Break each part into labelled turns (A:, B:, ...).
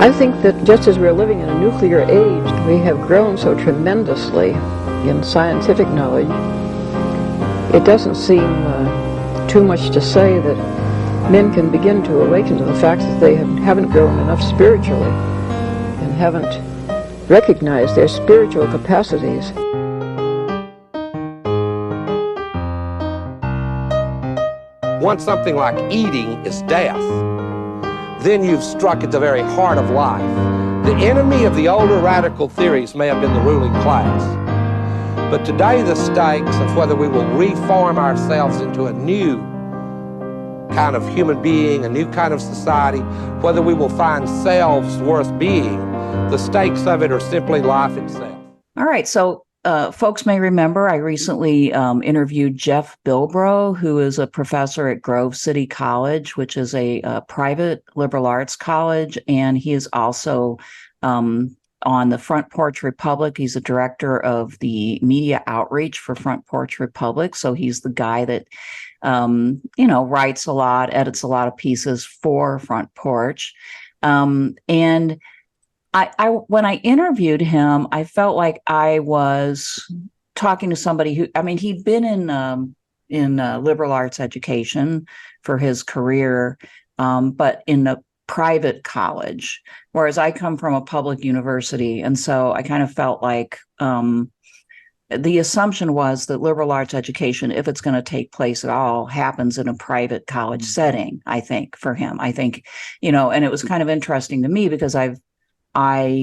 A: I think that just as we're living in a nuclear age, we have grown so tremendously in scientific knowledge. It doesn't seem too much to say that men can begin to awaken to the fact that they haven't grown enough spiritually and haven't recognized their spiritual capacities.
B: Once something like eating is death, then you've struck at the very heart of life. The enemy of the older radical theories may have been the ruling class, but today the stakes of whether we will reform ourselves into a new kind of human being, a new kind of society, whether we will find selves worth being, the stakes of it are simply life itself.
C: All right, so folks may remember I recently interviewed Jeff Bilbrough, who is a professor at Grove City College, which is a private liberal arts college, and he is also on the Front Porch Republic. He's a director of the media outreach for Front Porch Republic, so he's the guy that writes a lot, edits a lot of pieces for Front Porch, and I when I interviewed him, I felt like I was talking to somebody who, I mean, he'd been in liberal arts education for his career, but in a private college, whereas I come from a public university. And so I kind of felt like the assumption was that liberal arts education, if it's going to take place at all, happens in a private college setting, I think, for him. I think, and it was kind of interesting to me because I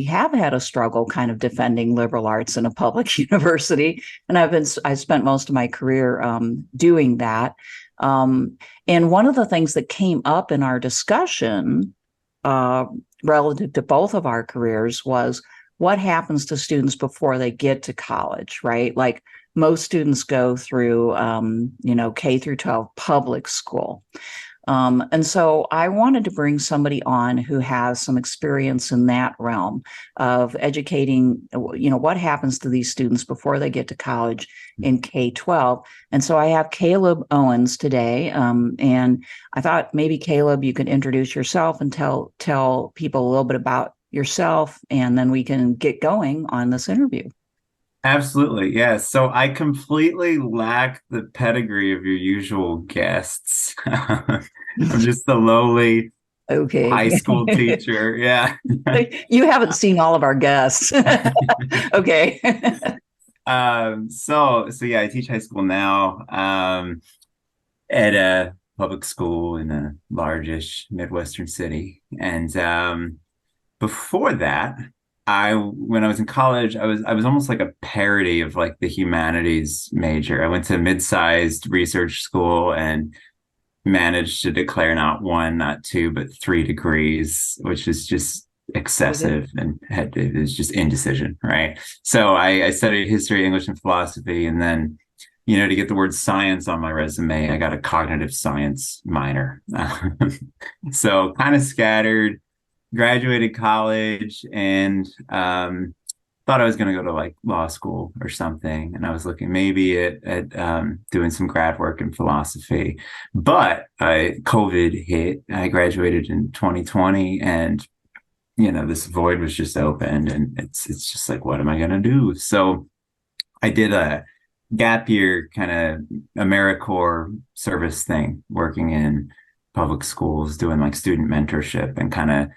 C: have had a struggle kind of defending liberal arts in a public university, and I spent most of my career doing that. And one of the things that came up in our discussion relative to both of our careers was what happens to students before they get to college, right? Like most students go through, K through 12 public school. And so I wanted to bring somebody on who has some experience in that realm of educating, what happens to these students before they get to college in K-12. And so I have Caleb Owens today. And I thought maybe, Caleb, you could introduce yourself and tell people a little bit about yourself, and then we can get going on this interview.
D: Absolutely. Yes. So I completely lack the pedigree of your usual guests. I'm just the lowly high school teacher. Yeah.
C: You haven't seen all of our guests. Okay.
D: So yeah, I teach high school now at a public school in a largish Midwestern city. And before that, when I was in college, I was almost like a parody of like the humanities major. I went to a mid-sized research school and managed to declare not one, not two, but 3 degrees, which is just excessive, and it was just indecision, right? So I studied history, English, and philosophy, and then, to get the word science on my resume, I got a cognitive science minor. So kind of scattered. Graduated college and thought I was going to go to like law school or something. And I was looking maybe at doing some grad work in philosophy. But COVID hit. I graduated in 2020, and this void was just opened, and it's just like, what am I going to do? So I did a gap year kind of AmeriCorps service thing, working in public schools, doing like student mentorship, and kind of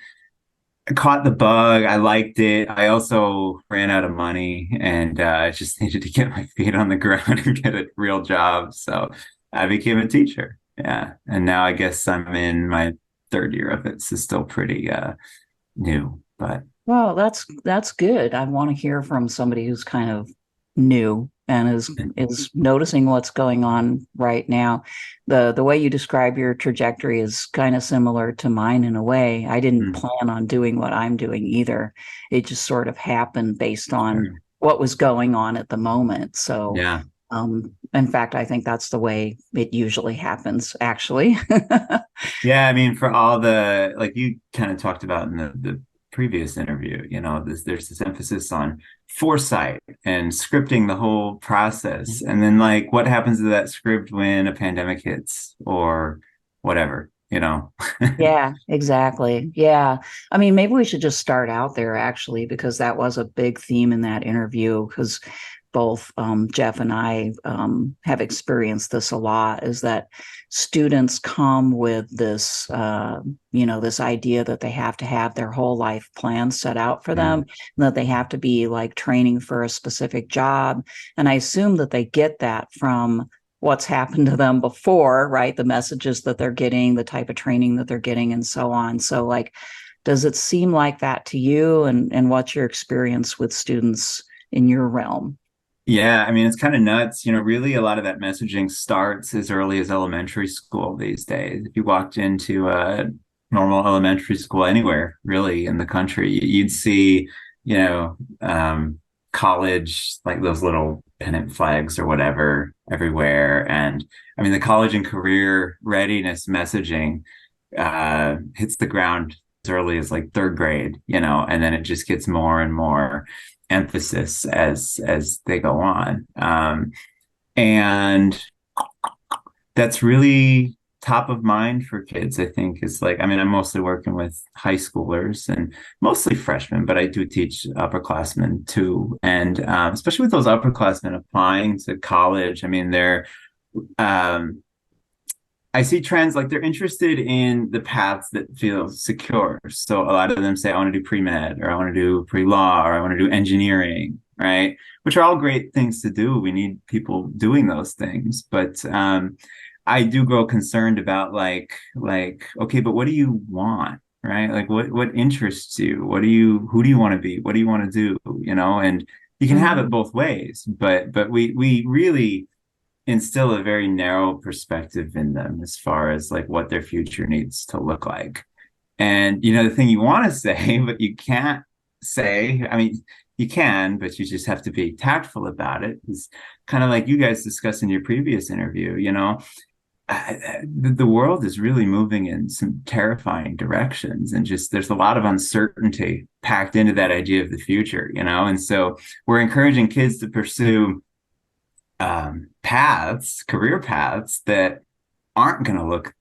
D: caught the bug. I liked it. I also ran out of money, and I just needed to get my feet on the ground and get a real job. So I became a teacher. Yeah. And now I guess I'm in my 3rd year of it. So still pretty new, but.
C: Well, that's good. I want to hear from somebody who's kind of new and is noticing what's going on right now. The way you describe your trajectory is kind of similar to mine in a way. I didn't plan on doing what I'm doing either. It just sort of happened based on what was going on at the moment. So
D: yeah.
C: In fact, I think that's the way it usually happens, actually.
D: Yeah, I mean, for all the, like you kind of talked about in the previous interview, there's this emphasis on foresight and scripting the whole process. And then like, what happens to that script when a pandemic hits or whatever? you know?
C: Yeah, exactly. Yeah. I mean, maybe we should just start out there actually, because that was a big theme in that interview. Because both Jeff and I have experienced this a lot, is that students come with this, this idea that they have to have their whole life plan set out for them,
D: Mm.
C: and that they have to be like training for a specific job. And I assume that they get that from what's happened to them before, right? The messages that they're getting, the type of training that they're getting, and so on. So, like, does it seem like that to you? And what's your experience with students in your realm?
D: Yeah, I mean, it's kind of nuts. Really a lot of that messaging starts as early as elementary school these days. If you walked into a normal elementary school anywhere really in the country, you'd see, you know, college, like those little pennant flags or whatever everywhere. And I mean, the college and career readiness messaging hits the ground as early as like third grade, and then it just gets more and more emphasis as they go on. And that's really top of mind for kids, I think. Is like, I mean, I'm mostly working with high schoolers and mostly freshmen, but I do teach upperclassmen too. And especially with those upperclassmen applying to college, I mean, um, I see trends like they're interested in the paths that feel secure. So a lot of them say, I want to do pre-med, or I want to do pre-law, or I want to do engineering, right? Which are all great things to do. We need people doing those things. But I do grow concerned about okay, but what do you want? Right? Like what interests you? Who do you want to be? What do you want to do? And you can have it
C: Mhm.
D: both ways, but we really instill a very narrow perspective in them as far as like what their future needs to look like. And the thing you want to say, but you can't say, I mean, you can, but you just have to be tactful about it. Is kind of like you guys discussed in your previous interview, the world is really moving in some terrifying directions, and just there's a lot of uncertainty packed into that idea of the future, and so we're encouraging kids to pursue career paths that aren't going to look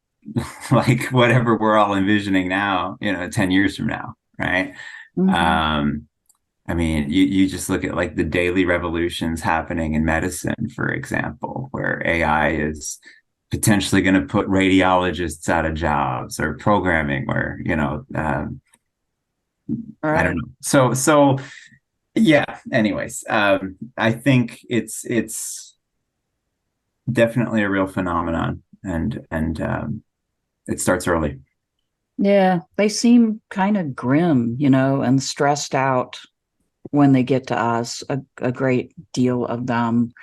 D: like whatever we're all envisioning now, 10 years from now, right?
C: Mhm.
D: Um, I mean, you just look at like the daily revolutions happening in medicine, for example, where AI is potentially going to put radiologists out of jobs, or programming, or,
C: All
D: I don't
C: right.
D: know. So yeah, anyways, I think it's definitely a real phenomenon, and it starts early.
C: Yeah, they seem kind of grim, and stressed out when they get to us, a great deal of them.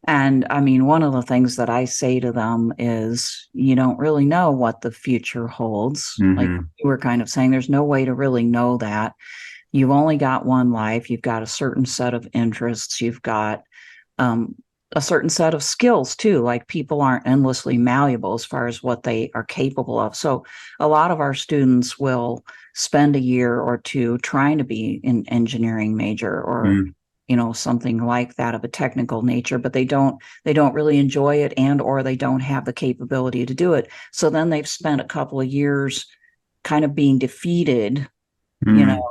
C: And I mean, one of the things that I say to them is, you don't really know what the future holds. Like
D: Hmm.
C: you were kind of saying, there's no way to really know that. You've only got one life. You've got a certain set of interests. You've got um, a certain set of skills too. Like people aren't endlessly malleable as far as what they are capable of. So a lot of our students will spend a year or two trying to be an engineering major, or
D: Mm.
C: something like that of a technical nature, but they don't really enjoy it, and or they don't have the capability to do it. So then they've spent a couple of years kind of being defeated, you know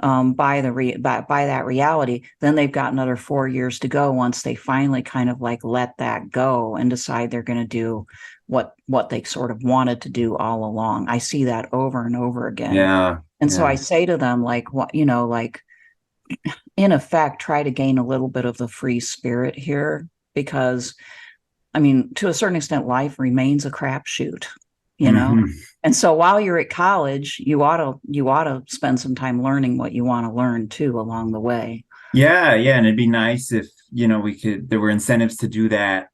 D: Mm.
C: by that reality. Then they've got another 4 years to go once they finally kind of like let that go and decide they're going to do what they sort of wanted to do all along. I see that over and over again.
D: Yeah,
C: And so I
D: yeah,
C: say to them, like, what, like, in effect, try to gain a little bit of the free spirit here, because I mean, to a certain extent, life remains a crapshoot, you know.
D: hmm,
C: And so while you're at college, you ought to spend some time learning what you want to learn too along the way.
D: yeah. And it'd be nice if there were incentives to do that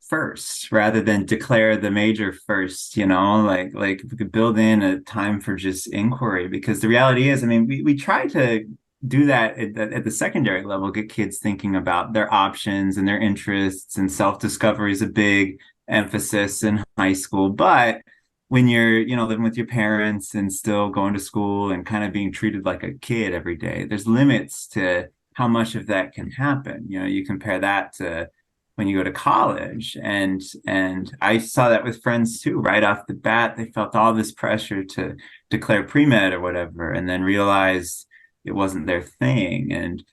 D: first rather than declare the major first. Like if we could build in a time for just inquiry, because the reality is, I mean, we try to do that at the secondary level, get kids thinking about their options and their interests, and self-discovery is a big emphasis in high school. But when you're, living with your parents and still going to school and kind of being treated like a kid every day, there's limits to how much of that can happen. You compare that to when you go to college. And I saw that with friends too. Right off the bat, they felt all this pressure to declare pre-med or whatever, and then realized it wasn't their thing. And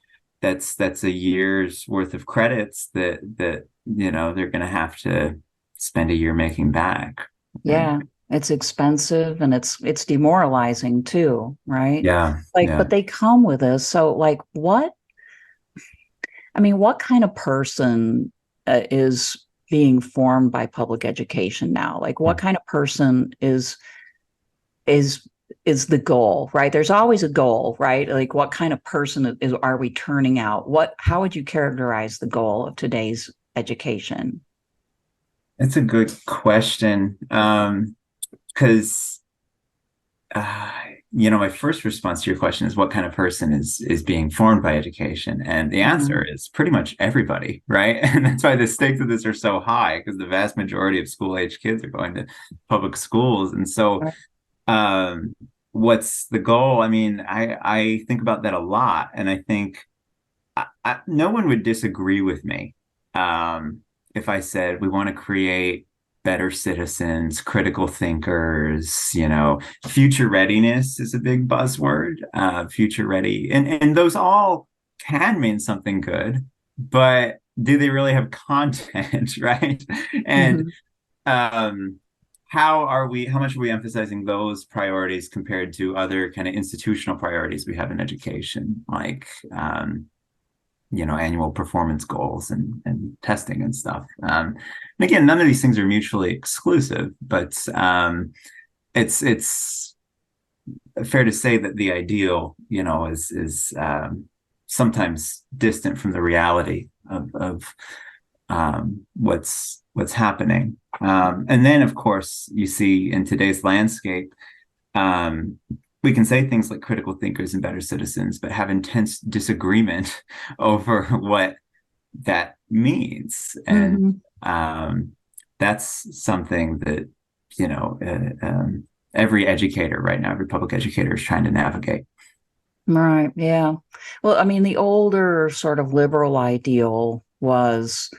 D: that's a year's worth of credits that they're going to have to spend a year making back.
C: Yeah, it's expensive and it's demoralizing too, right?
D: Yeah.
C: Like, but they come with us. So like what kind of person is being formed by public education now? Like what kind of person is the goal, right? There's always a goal, right? Like what kind of person are we turning out? How would you characterize the goal of today's education?
D: It's a good question. Because my first response to your question is what kind of person is being formed by education? And the answer is pretty much everybody, right? And that's why the stakes of this are so high, because the vast majority of school-age kids are going to public schools. And so what's the goal? I mean, I think about that a lot, and I think no one would disagree with me if I said we want to create better citizens, critical thinkers. Future readiness is a big buzzword. Future ready, and those all can mean something good, but do they really have content, right? And how much are we emphasizing those priorities compared to other kind of institutional priorities we have in education, like annual performance goals and testing and stuff. And again, none of these things are mutually exclusive, but it's fair to say that the ideal, is sometimes distant from the reality of what's happening. And then, of course, you see in today's landscape, we can say things like critical thinkers and better citizens, but have intense disagreement over what that means. And that's something that, every educator right now, every public educator is trying to navigate.
C: Right. Yeah. Well, I mean, the older sort of liberal ideal was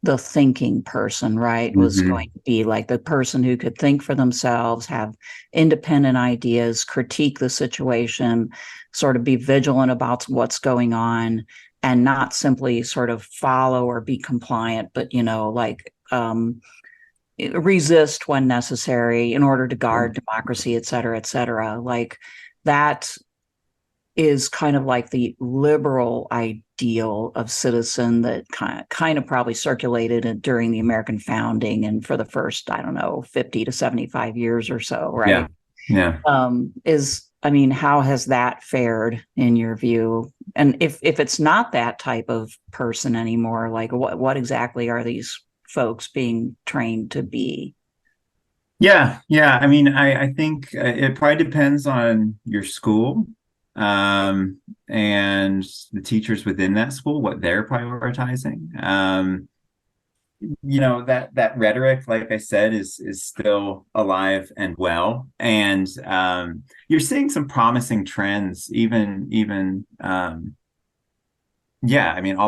C: the thinking person, right? Was going to be like the person who could think for themselves, have independent ideas, critique the situation, sort of be vigilant about what's going on, and not simply sort of follow or be compliant, but, resist when necessary in order to guard democracy, et cetera, et cetera. Like that is kind of like the liberal ideal of citizen that kind of probably circulated during the American founding and for the first, 50 to 75 years or so, right?
D: Yeah.
C: How has that fared in your view? And if it's not that type of person anymore, like what exactly are these folks being trained to be?
D: Yeah. I mean, I think it probably depends on your school. And the teachers within that school, what they're prioritizing. That rhetoric, like I said, is still alive and well. And you're seeing some promising trends, even all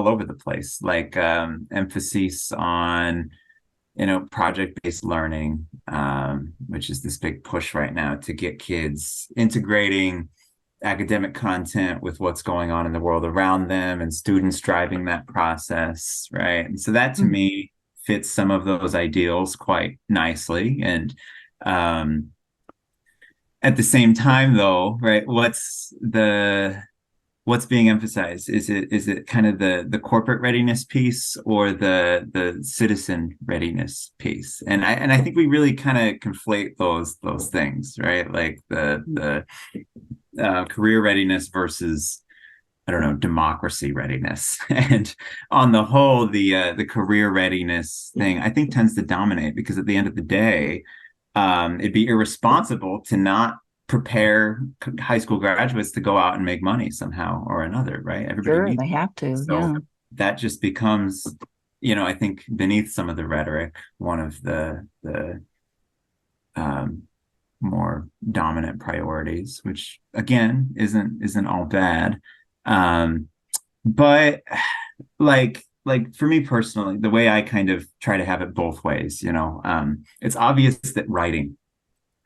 D: over the place, like emphasis on project-based learning, which is this big push right now to get kids integrating academic content with what's going on in the world around them, and students driving that process, right? And so that to me fits some of those ideals quite nicely. And at the same time, though, right, what's being emphasized? Is it kind of the corporate readiness piece or the citizen readiness piece? And I think we really kind of conflate those things, right? Like the career readiness versus, democracy readiness. And on the whole, the career readiness thing, I think, tends to dominate, because at the end of the day, it'd be irresponsible to not prepare high school graduates to go out and make money somehow or another, right?
C: Sure, they have to. So
D: that just becomes, I think, beneath some of the rhetoric, one of the more dominant priorities, which again isn't all bad. But like like for me personally, the way I kind of try to have it both ways, it's obvious that writing,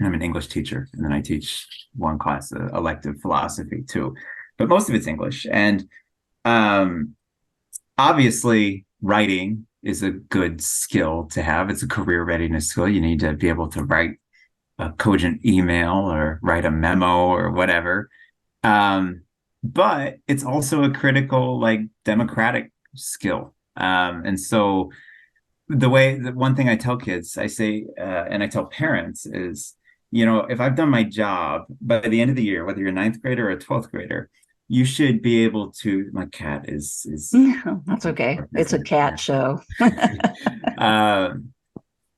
D: I'm an English teacher, and then I teach one class, elective philosophy too, but most of it's English. And um, obviously, writing is a good skill to have. It's a career readiness skill. You need to be able to write a cogent email or write a memo or whatever. But it's also a critical, like, democratic skill. And so the one thing I tell kids, I say, and I tell parents is, if I've done my job by the end of the year, whether you're a ninth grader or a 12th grader, you should be able to, my cat is
C: That's okay. It's a cat show.
D: uh,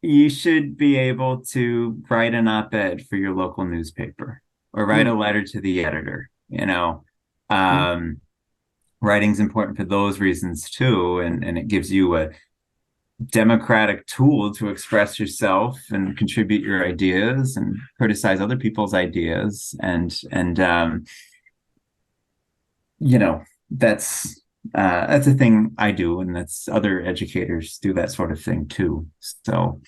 D: you should be able to write an op-ed for your local newspaper or write a letter to the editor. Writing's important for those reasons too, and it gives you a democratic tool to express yourself and contribute your ideas and criticize other people's ideas, and that's a thing I do, and that's other educators do that sort of thing too. So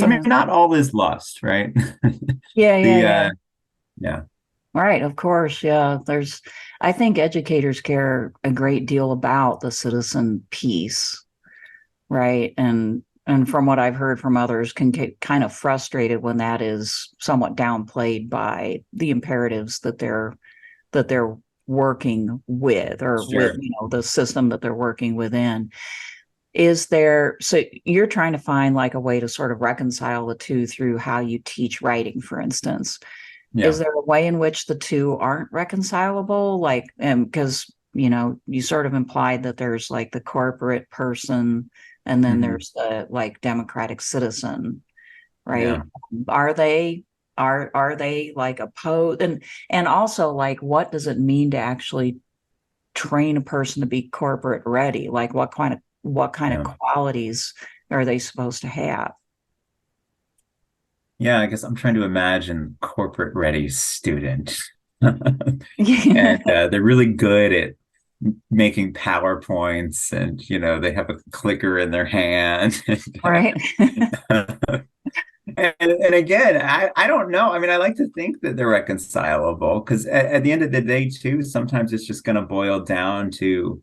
D: I mean, not all is lust, right?
C: Yeah.
D: Yeah.
C: Right, of course. Yeah. I think educators care a great deal about the citizen piece, right? And from what I've heard from others, can get kind of frustrated when that is somewhat downplayed by the imperatives that they're working with, or
D: Sure.
C: with, the system that they're working within. So you're trying to find like a way to sort of reconcile the two through how you teach writing, for instance.
D: Yeah.
C: Is there a way in which the two aren't reconcilable? Like, because, you sort of implied that there's like the corporate person, and then there's the like democratic citizen, right?
D: Yeah.
C: Are they like opposed? And also, like, what does it mean to actually train a person to be corporate ready? Like, what kind of qualities are they supposed to have?
D: Yeah, I guess I'm trying to imagine corporate ready student. And they're really good at making PowerPoints, and they have a clicker in their hand.
C: Right.
D: And again, I don't know. I mean, I like to think that they're reconcilable, because at the end of the day, too, sometimes it's just going to boil down to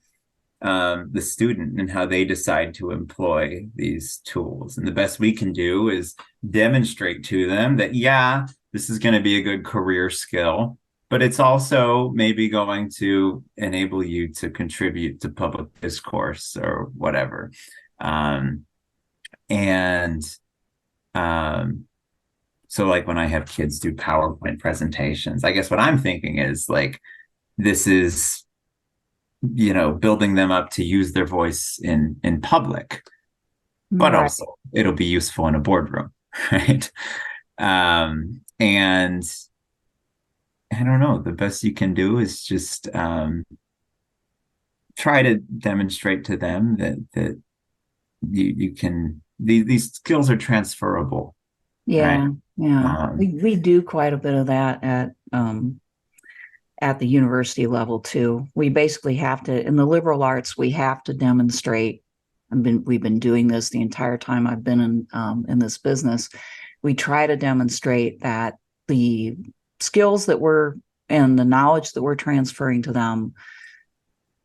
D: the student and how they decide to employ these tools. And the best we can do is demonstrate to them that, yeah, this is going to be a good career skill, but it's also maybe going to enable you to contribute to public discourse or whatever. And so like when I have kids do PowerPoint presentations, I guess what I'm thinking is like, this is, building them up to use their voice in public, but
C: Right.
D: also it'll be useful in a boardroom, right? And I don't know, the best you can do is just try to demonstrate to them that you can, these skills are transferable.
C: Yeah.
D: Right?
C: Yeah. We do quite a bit of that at the university level too. We basically have to, in the liberal arts, we have to demonstrate. We've been doing this the entire time I've been in this business. We try to demonstrate that the skills and the knowledge that we're transferring to them,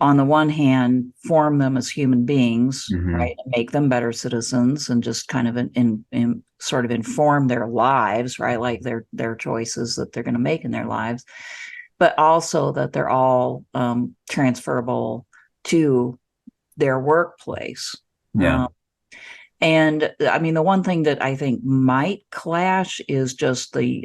C: on the one hand, form them as human beings, right, and make them better citizens, and just kind of in sort of inform their lives, right, like their choices that they're going to make in their lives, but also that they're all transferable to their workplace.
D: Yeah.
C: And I mean, the one thing that I think might clash is just the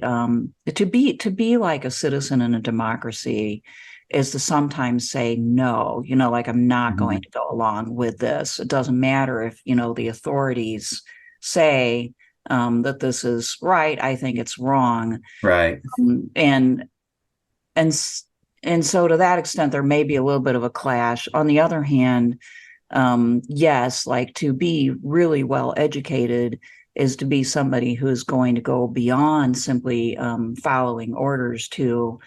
C: to be like a citizen in a democracy is to sometimes say no, like, I'm not going to go along with this. It doesn't matter if, the authorities say that this is right. I think it's wrong.
D: Right.
C: And so to that extent, there may be a little bit of a clash. On the other hand, yes, like, to be really well educated, is to be somebody who's going to go beyond simply following orders to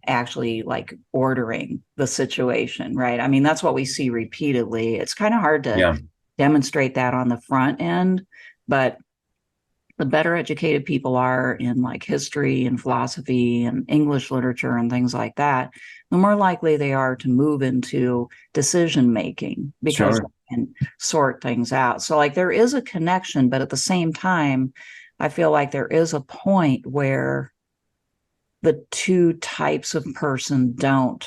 C: actually like ordering the situation, right? I mean, that's what we see repeatedly. It's kind of hard to demonstrate that on the front end, but the better educated people are in like history and philosophy and English literature and things like that, the more likely they are to move into decision making because they can sort things out. So like there is a connection, but at the same time, I feel like there is a point where the two types of person don't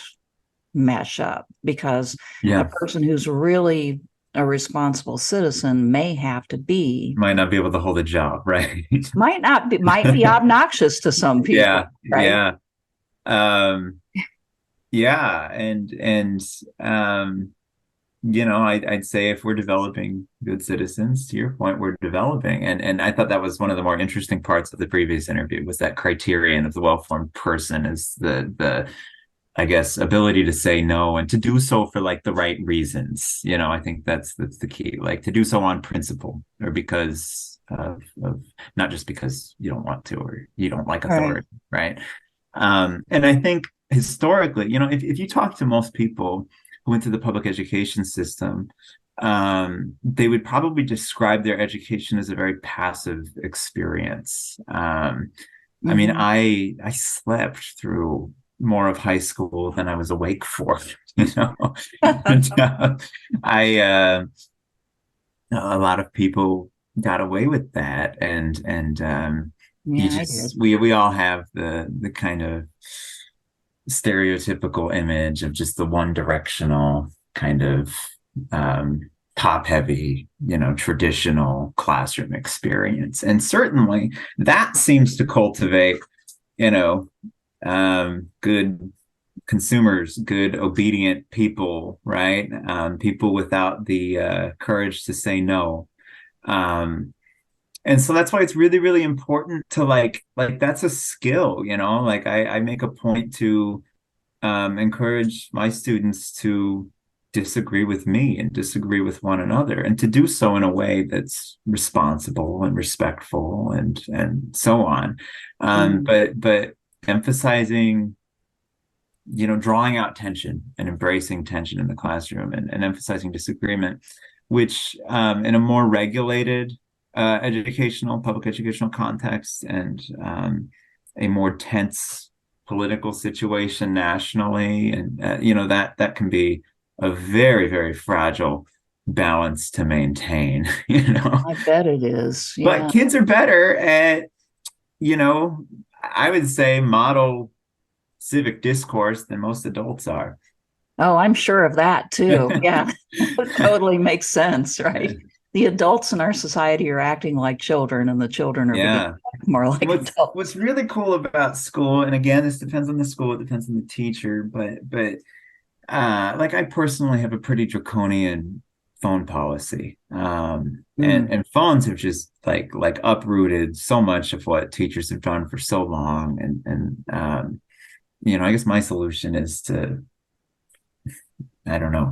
C: mesh up, because a person who's really a responsible citizen may
D: might not be able to hold a job, right?
C: might be obnoxious to some people. Right?
D: I'd say if we're developing good citizens, to your point, we're developing. And I thought that was one of the more interesting parts of the previous interview, was that criterion of the well-formed person is the I guess, ability to say no, and to do so for like the right reasons. I think that's the key, like to do so on principle, or because of not just because you don't want to or you don't like authority, right? And I think historically, if you talk to most people who went through the public education system, they would probably describe their education as a very passive experience. I mean, I slept through more of high school than I was awake for, and, a lot of people got away with that, and we all have the kind of stereotypical image of just the one directional kind of top heavy, traditional classroom experience, and certainly that seems to cultivate, good consumers, good obedient people, right? People without the courage to say no. And so that's why it's really, really important to like that's a skill, like I make a point to encourage my students to disagree with me and disagree with one another, and to do so in a way that's responsible and respectful and so on. But emphasizing, drawing out tension and embracing tension in the classroom, and emphasizing disagreement, which in a more regulated public educational context, and a more tense political situation nationally, and that can be a very, very fragile balance to maintain.
C: I bet it is.
D: But kids are better at, I would say, model civic discourse than most adults are.
C: Oh, I'm sure of that too. Yeah, it totally makes sense, right? The adults in our society are acting like children, and the children are beginning to act more like adults.
D: What's really cool about school, and again, this depends on the school, it depends on the teacher, but like I personally have a pretty draconian phone policy, and phones have just like uprooted so much of what teachers have done for so long, and I guess my solution is to, I don't know,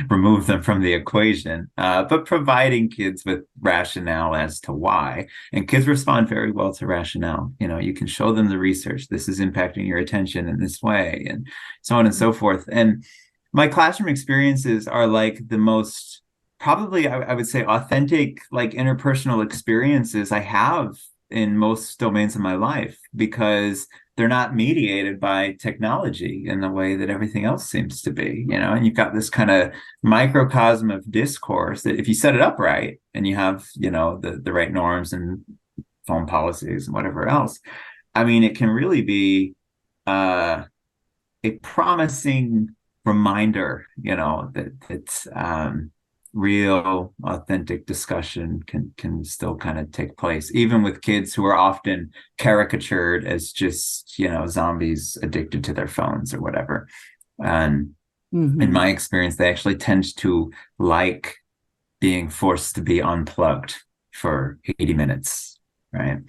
D: remove them from the equation, but providing kids with rationale as to why. And kids respond very well to rationale. You can show them the research. This is impacting your attention in this way, and so on and so forth. And my classroom experiences are like the most, probably, I would say, authentic, like interpersonal experiences I have in most domains of my life, because they're not mediated by technology in the way that everything else seems to be, and you've got this kind of microcosm of discourse that, if you set it up right and you have, the right norms and phone policies and whatever else, I mean, it can really be a promising reminder, that real authentic discussion can still kind of take place, even with kids who are often caricatured as just, zombies addicted to their phones or whatever. And in my experience, they actually tend to like being forced to be unplugged for 80 minutes, right?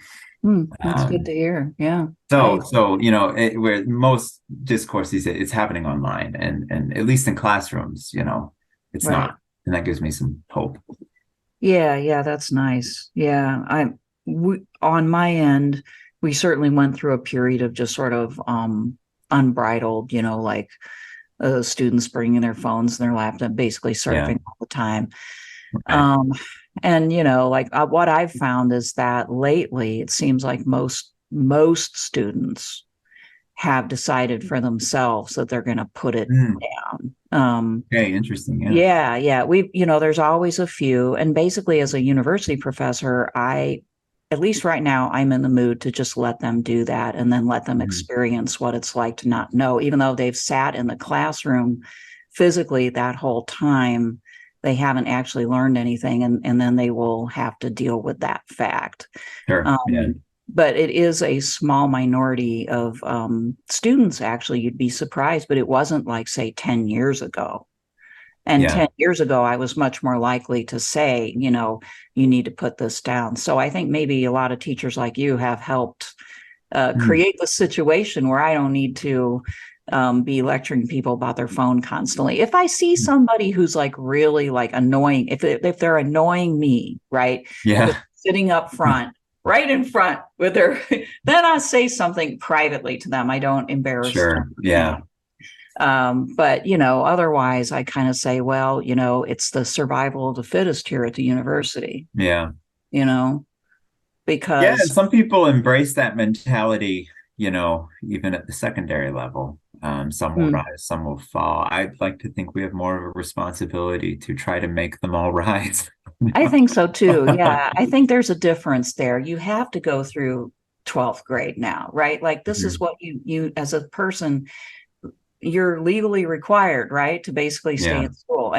C: That's good to hear. Yeah.
D: So where most discourse these days, it's happening online, and at least in classrooms, it's not. And that gives me some hope.
C: Yeah, that's nice. Yeah, on my end, we certainly went through a period of just sort of unbridled, like students bringing their phones and their laptop, basically
D: Yeah.
C: surfing all the time.
D: Right.
C: Um, and like what I've found is that lately it seems like most students have decided for themselves that they're going to put it
D: Mm.
C: down.
D: Okay, interesting. Yeah.
C: Yeah. There's always a few. And basically, as a university professor, at least right now, I'm in the mood to just let them do that and then let them
D: Mhm.
C: experience what it's like to not know, even though they've sat in the classroom physically that whole time, they haven't actually learned anything. And then they will have to deal with that fact.
D: Sure. Yeah.
C: But it is a small minority of students, actually. You'd be surprised, but it wasn't like, say, 10 years ago. And
D: Yeah.
C: 10 years ago, I was much more likely to say, you need to put this down. So I think maybe a lot of teachers like you have helped
D: Mm.
C: create the situation where I don't need to be lecturing people about their phone constantly. If I see somebody who's like really like annoying, if they're annoying me, right,
D: Yeah.
C: sitting up front, right in front with their, then I say something privately to them. I don't embarrass
D: Sure.
C: them.
D: Yeah.
C: But otherwise I kind of say, well, it's the survival of the fittest here at the university,
D: Yeah.
C: you know,
D: Yeah. And
C: because
D: some people embrace that mentality, even at the secondary level. Some will rise, some will fall. I'd like to think we have more of a responsibility to try to make them all rise.
C: I think so too. Yeah. I think there's a difference there. You have to go through 12th grade now, right? Like this is
D: Mhm.
C: what you as a person, you're legally required, right, to basically stay
D: Yeah.
C: in school.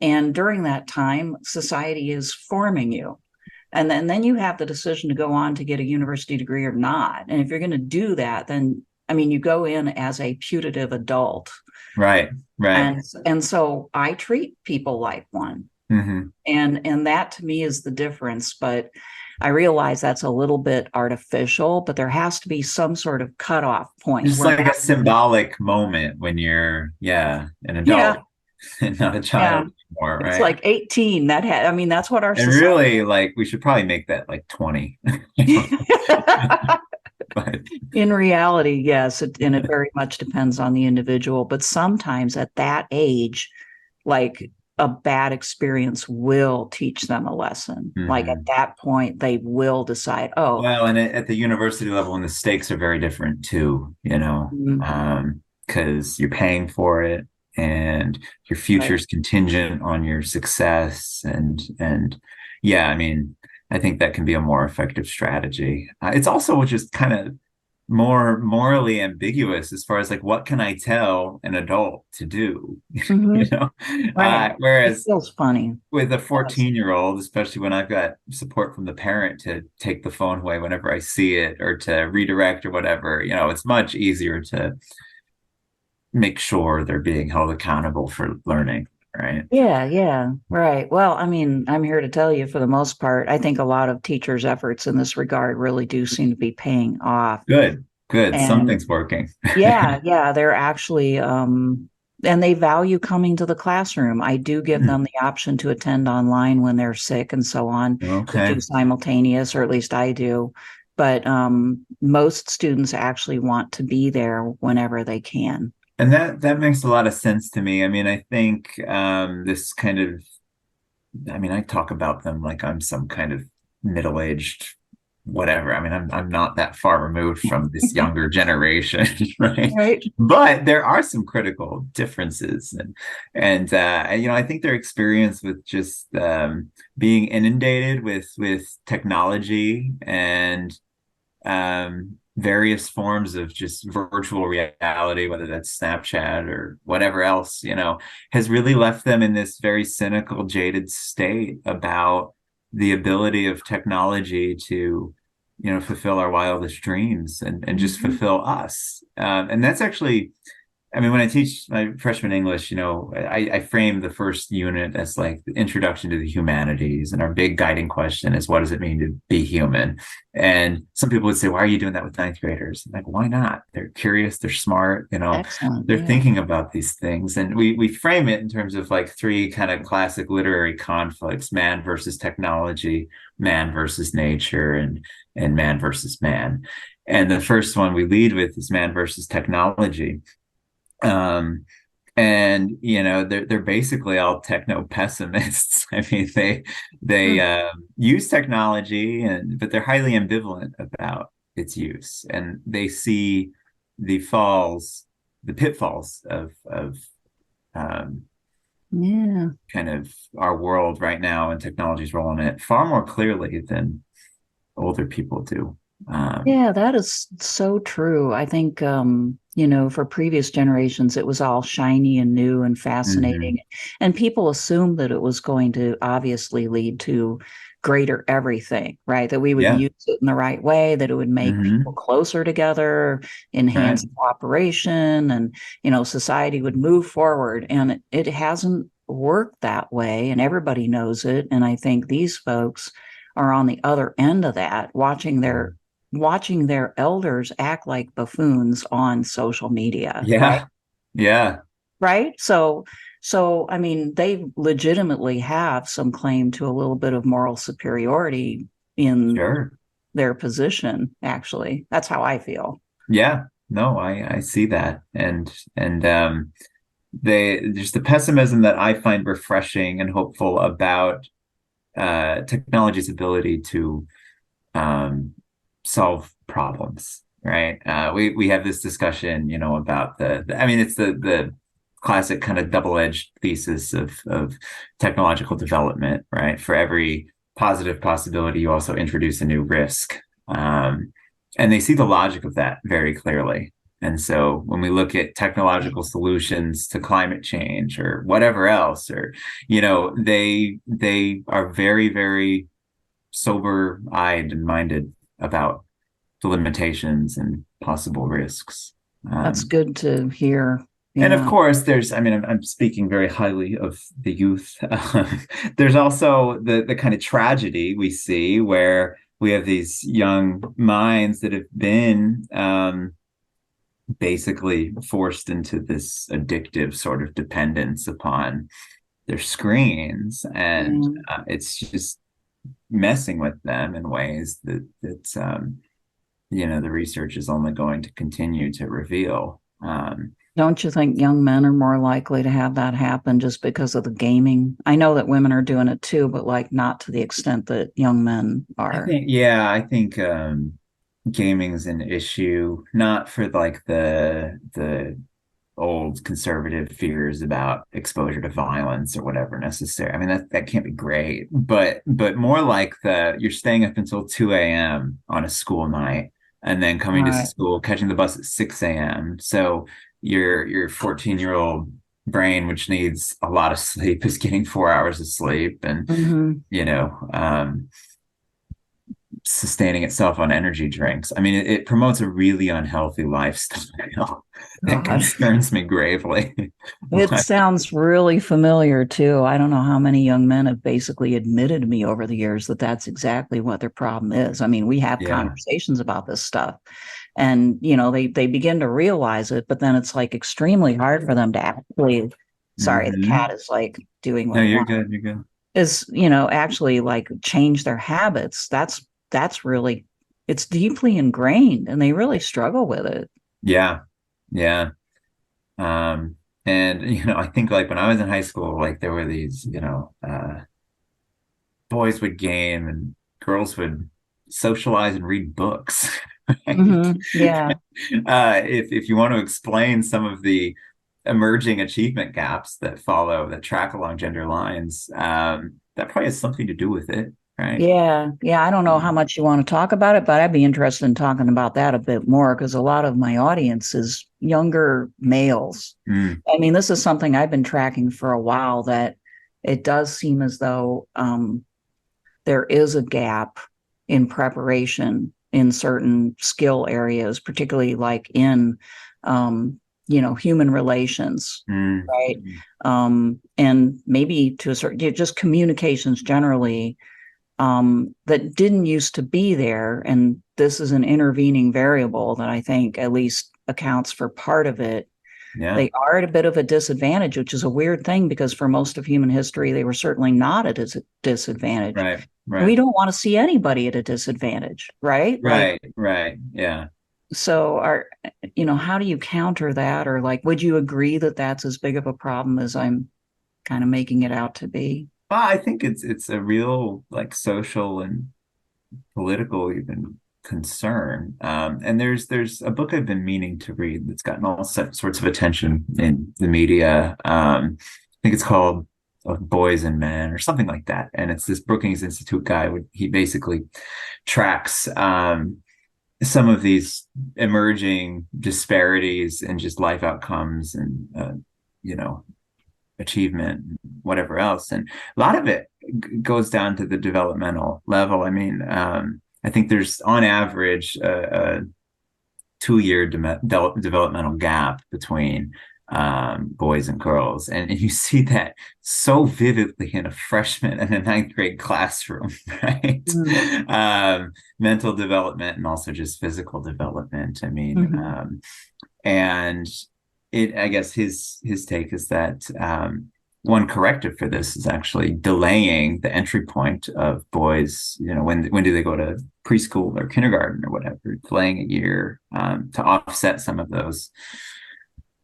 C: And during that time, society is forming you. And then you have the decision to go on to get a university degree or not. And if you're going to do that, then I mean, you go in as a putative adult.
D: Right. Right.
C: And so I treat people like one.
D: Hmm.
C: And that to me is the difference. But I realize that's a little bit artificial, but there has to be some sort of cutoff point
D: Just
C: where
D: like a
C: that,
D: symbolic moment when you're, yeah, an
C: yeah,
D: adult and not a
C: yeah.
D: child anymore,
C: It's
D: right?
C: like 18. I mean, that's what our
D: And
C: society.
D: really, like, we should probably make that like 20. But
C: In reality, yes, and it very much depends on the individual. But sometimes at that age, like a bad experience will teach them a lesson. Like at
D: mhm.
C: that point, they will decide, oh,
D: Well, and at the university level, and the stakes are very different too,
C: mm,
D: because you're paying for it and your future
C: right.
D: is contingent on your success. And yeah, I mean, I think that can be a more effective strategy. It's also just kind of more morally ambiguous as far as like what can I tell an adult to do,
C: Hmm.
D: you know?
C: Right. It
D: Whereas
C: feels funny.
D: with a
C: Yes.
D: 14-year-old, especially when I've got support from the parent to take the phone away whenever I see it or to redirect or whatever, it's much easier to make sure they're being held accountable for learning, right?
C: Yeah, right. Well, I mean, I'm here to tell you for the most part, I think a lot of teachers' efforts in this regard really do seem to be paying off.
D: Good, good.
C: And
D: Something's working.
C: yeah, they're actually and they value coming to the classroom. I do give
D: Hmm.
C: them the option to attend online when they're sick and so on, to
D: Okay.
C: do simultaneous, or at least I do. But most students actually want to be there whenever they can.
D: And that makes a lot of sense to me. I mean, I think this kind of, I mean, I talk about them like I'm some kind of middle-aged whatever. I mean, I'm not that far removed from this younger generation, right?
C: Right.
D: But there are some critical differences, and I think their experience with just being inundated with technology and various forms of just virtual reality, whether that's Snapchat or whatever else, has really left them in this very cynical, jaded state about the ability of technology to, fulfill our wildest dreams and just
C: Mhm.
D: fulfill us. And that's actually I mean, when I teach my freshman English, I frame the first unit as like the introduction to the humanities. And our big guiding question is, what does it mean to be human? And some people would say, why are you doing that with ninth graders? I'm like, why not? They're curious, they're smart,
C: Excellent.
D: they're
C: Yeah.
D: thinking about these things. And we frame it in terms of like three kind of classic literary conflicts: man versus technology, man versus nature, and man versus man. And the first one we lead with is man versus technology. um and they're basically all techno pessimists. I mean, they
C: Hmm.
D: use technology, but they're highly ambivalent about its use, and they see the pitfalls of um
C: Yeah.
D: kind of our world right now and technology's role in it far more clearly than older people do.
C: Yeah, that is so true. I think, for previous generations, it was all shiny and new and fascinating.
D: Mhm.
C: And people assumed that it was going to obviously lead to greater everything, right? That we would
D: Yeah.
C: use it in the right way, that it would make people
D: Hmm.
C: closer together, enhance
D: Right.
C: cooperation, and, society would move forward. And it hasn't worked that way, and everybody knows it. And I think these folks are on the other end of that, watching their elders act like buffoons on social media, right?
D: Yeah. Yeah.
C: Right. So I mean, they legitimately have some claim to a little bit of moral superiority in
D: Sure.
C: their position, actually. That's how I feel.
D: Yeah, no, I see that. And they just the pessimism that I find refreshing and hopeful about technology's ability to um solve problems, right? We have this discussion, about I mean, it's the classic kind of double-edged thesis of technological development, right? For every positive possibility, you also introduce a new risk. And they see the logic of that very clearly. And so when we look at technological solutions to climate change or whatever else, or they are very, very sober-eyed and minded about the limitations and possible risks.
C: That's
D: Um,
C: good to hear.
D: and of
C: Yeah.
D: course, I mean, I'm speaking very highly of the youth. There's also the kind of tragedy we see where we have these young minds that have been basically forced into this addictive sort of dependence upon their screens. And
C: Yeah.
D: it's just messing with them in ways that the research is only going to continue to reveal.
C: Don't you think young men are more likely to have that happen just because of the gaming? I know that women are doing it too, but like not to the extent that young men are.
D: I think gaming is an issue, not for like the old conservative fears about exposure to violence or whatever necessary. I mean, that can't be great, but more like you're staying up until 2 a.m. on a school night and then coming to
C: Right.
D: school, catching the bus at 6 a.m. So your 14-year-old brain, which needs a lot of sleep, is getting 4 hours of sleep, and
C: Hmm.
D: you know, um, sustaining itself on energy drinks. I mean, it promotes a really unhealthy lifestyle that
C: God.
D: concerns me gravely.
C: It
D: But
C: sounds really familiar too. I don't know how many young men have basically admitted to me over the years that that's exactly what their problem is. I mean, we have
D: yeah.
C: conversations about this stuff, and they begin to realize it, but then it's like extremely hard for them to actually. Sorry, the
D: Hmm.
C: cat is like doing
D: No,
C: what it
D: you're
C: wants.
D: good. You're good.
C: Is actually like change their habits. That's really, it's deeply ingrained, and they really struggle with it.
D: Yeah. Yeah. Um, and I think like when I was in high school, like there were these, boys would game and girls would socialize and read books. Right?
C: Yeah.
D: If you want to explain some of the emerging achievement gaps that track along gender lines, that probably has something to do with it, right?
C: Yeah, yeah. I don't know how much you want to talk about it, but I'd be interested in talking about that a bit more because a lot of my audience is younger males.
D: Mm,
C: I mean, this is something I've been tracking for a while, that it does seem as though there is a gap in preparation in certain skill areas, particularly like in um, human relations,
D: Mm.
C: right? And maybe to a certain, just communications generally, that didn't used to be there. And this is an intervening variable that I think at least accounts for part of it.
D: Yeah.
C: They are at a bit of a disadvantage, which is a weird thing because for most of human history, they were certainly not at a disadvantage.
D: Right.
C: And we
D: Right.
C: don't want to see anybody at a disadvantage, right?
D: Right. Right. Yeah.
C: So how do you counter that? Or like, would you agree that that's as big of a problem as I'm kind of making it out to be?
D: Well, I think it's a real like social and political even concern. And there's a book I've been meaning to read that's gotten all sorts of attention in the media. I think it's called Boys and Men or something like that. And it's this Brookings Institute guy. He basically tracks some of these emerging disparities in just life outcomes and achievement, whatever else. And a lot of it goes down to the developmental level. I mean, I think there's on average a 2-year developmental gap between boys and girls. And you see that so vividly in a freshman and a 9th grade classroom, right? Mental development and also just physical development. I mean, and I guess his take is that one corrective for this is actually delaying the entry point of boys. When do they go to preschool or kindergarten or whatever? Delaying a year to offset some of those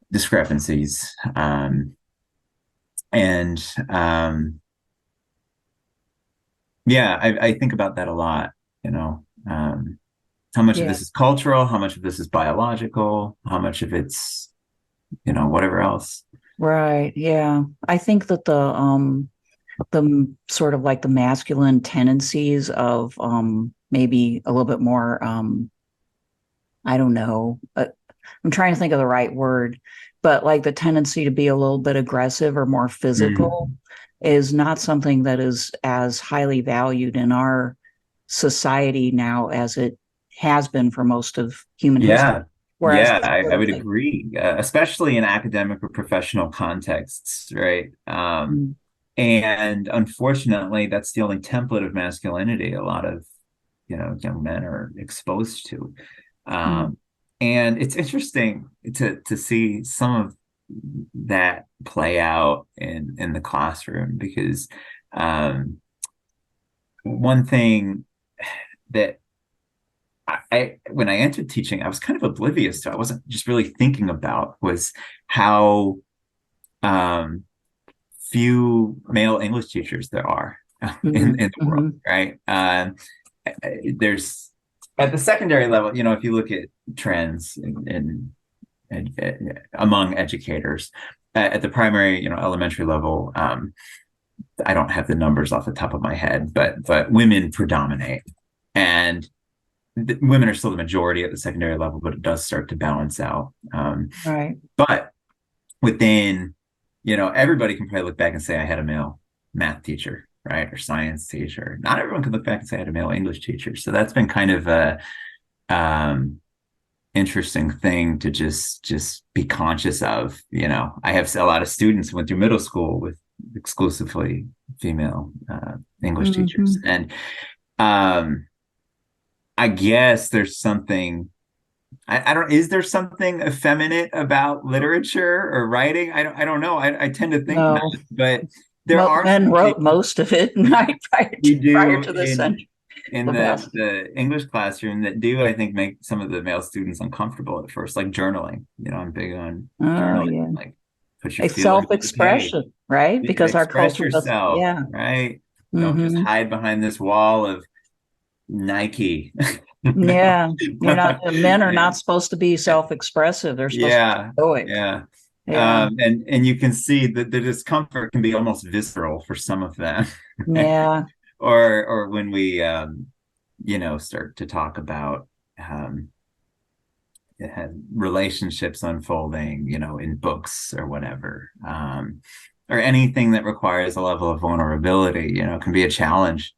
D: discrepancies. Yeah, I think about that a lot. How much of this is cultural? How much of this is biological? How much of it's whatever else.
C: Right. Yeah. I think that the sort of like the masculine tendencies of maybe a little bit more I don't know. I'm trying to think of the right word, but like the tendency to be a little bit aggressive or more physical is not something that is as highly valued in our society now as it has been for most of human history. Whereas
D: I would agree, especially in academic or professional contexts, right? And unfortunately, that's the only template of masculinity a lot of young men are exposed to. And it's interesting to see some of that play out in the classroom because one thing that when I entered teaching, I was kind of oblivious to. I wasn't just really thinking about was how few male English teachers there are in the world, right? There's at the secondary level, if you look at trends in among educators at the primary, elementary level, I don't have the numbers off the top of my head, but women predominate, and women are still the majority at the secondary level, but it does start to balance out.
C: Right.
D: But within, everybody can probably look back and say, I had a male math teacher, right? Or science teacher. Not everyone can look back and say I had a male English teacher. So that's been kind of a interesting thing to just be conscious of. I have a lot of students who went through middle school with exclusively female English teachers. And I guess there's something, is there something effeminate about literature or writing? I don't know. I tend to think not, but there are
C: men wrote most of it prior to the century.
D: In the English classroom that do, I think, make some of the male students uncomfortable at first, like journerling. I'm big on journaling. Like put your
C: self-expression, right? Because our culture
D: yourself, right? Don't just hide behind this wall of Nike.
C: Men are not supposed to be self-expressive. They're supposed to be stoic.
D: And you can see that the discomfort can be almost visceral for some of them. Or when we start to talk about relationships unfolding, in books or whatever, or anything that requires a level of vulnerability, can be a challenge.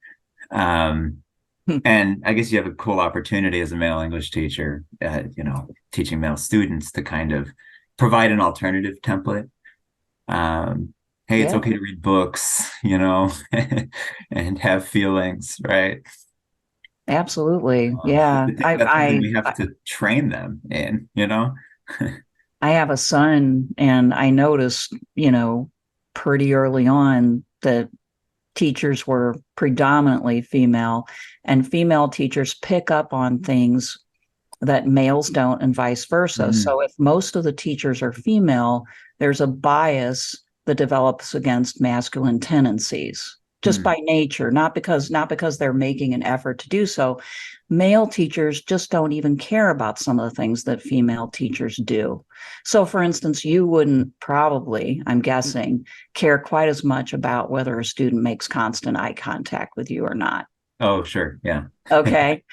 D: And I guess you have a cool opportunity as a male English teacher, teaching male students to kind of provide an alternative template. Hey, it's
C: Yeah,
D: okay to read books, you know, and have feelings, right?
C: absolutely.
D: But
C: Yeah.
D: I think that's something we have to train them in, you know?
C: I have a son, and I noticed, pretty early on that teachers were predominantly female, and female teachers pick up on things that males don't, and vice versa.
D: Mhm.
C: So if most of the teachers are female, there's a bias that develops against masculine tendencies just
D: Mm.
C: by nature, not because they're making an effort to do so. Male teachers just don't even care about some of the things that female teachers do. So for instance, you wouldn't probably, I'm guessing, care quite as much about whether a student makes constant eye contact with you or not.
D: Oh, sure. Yeah.
C: Okay.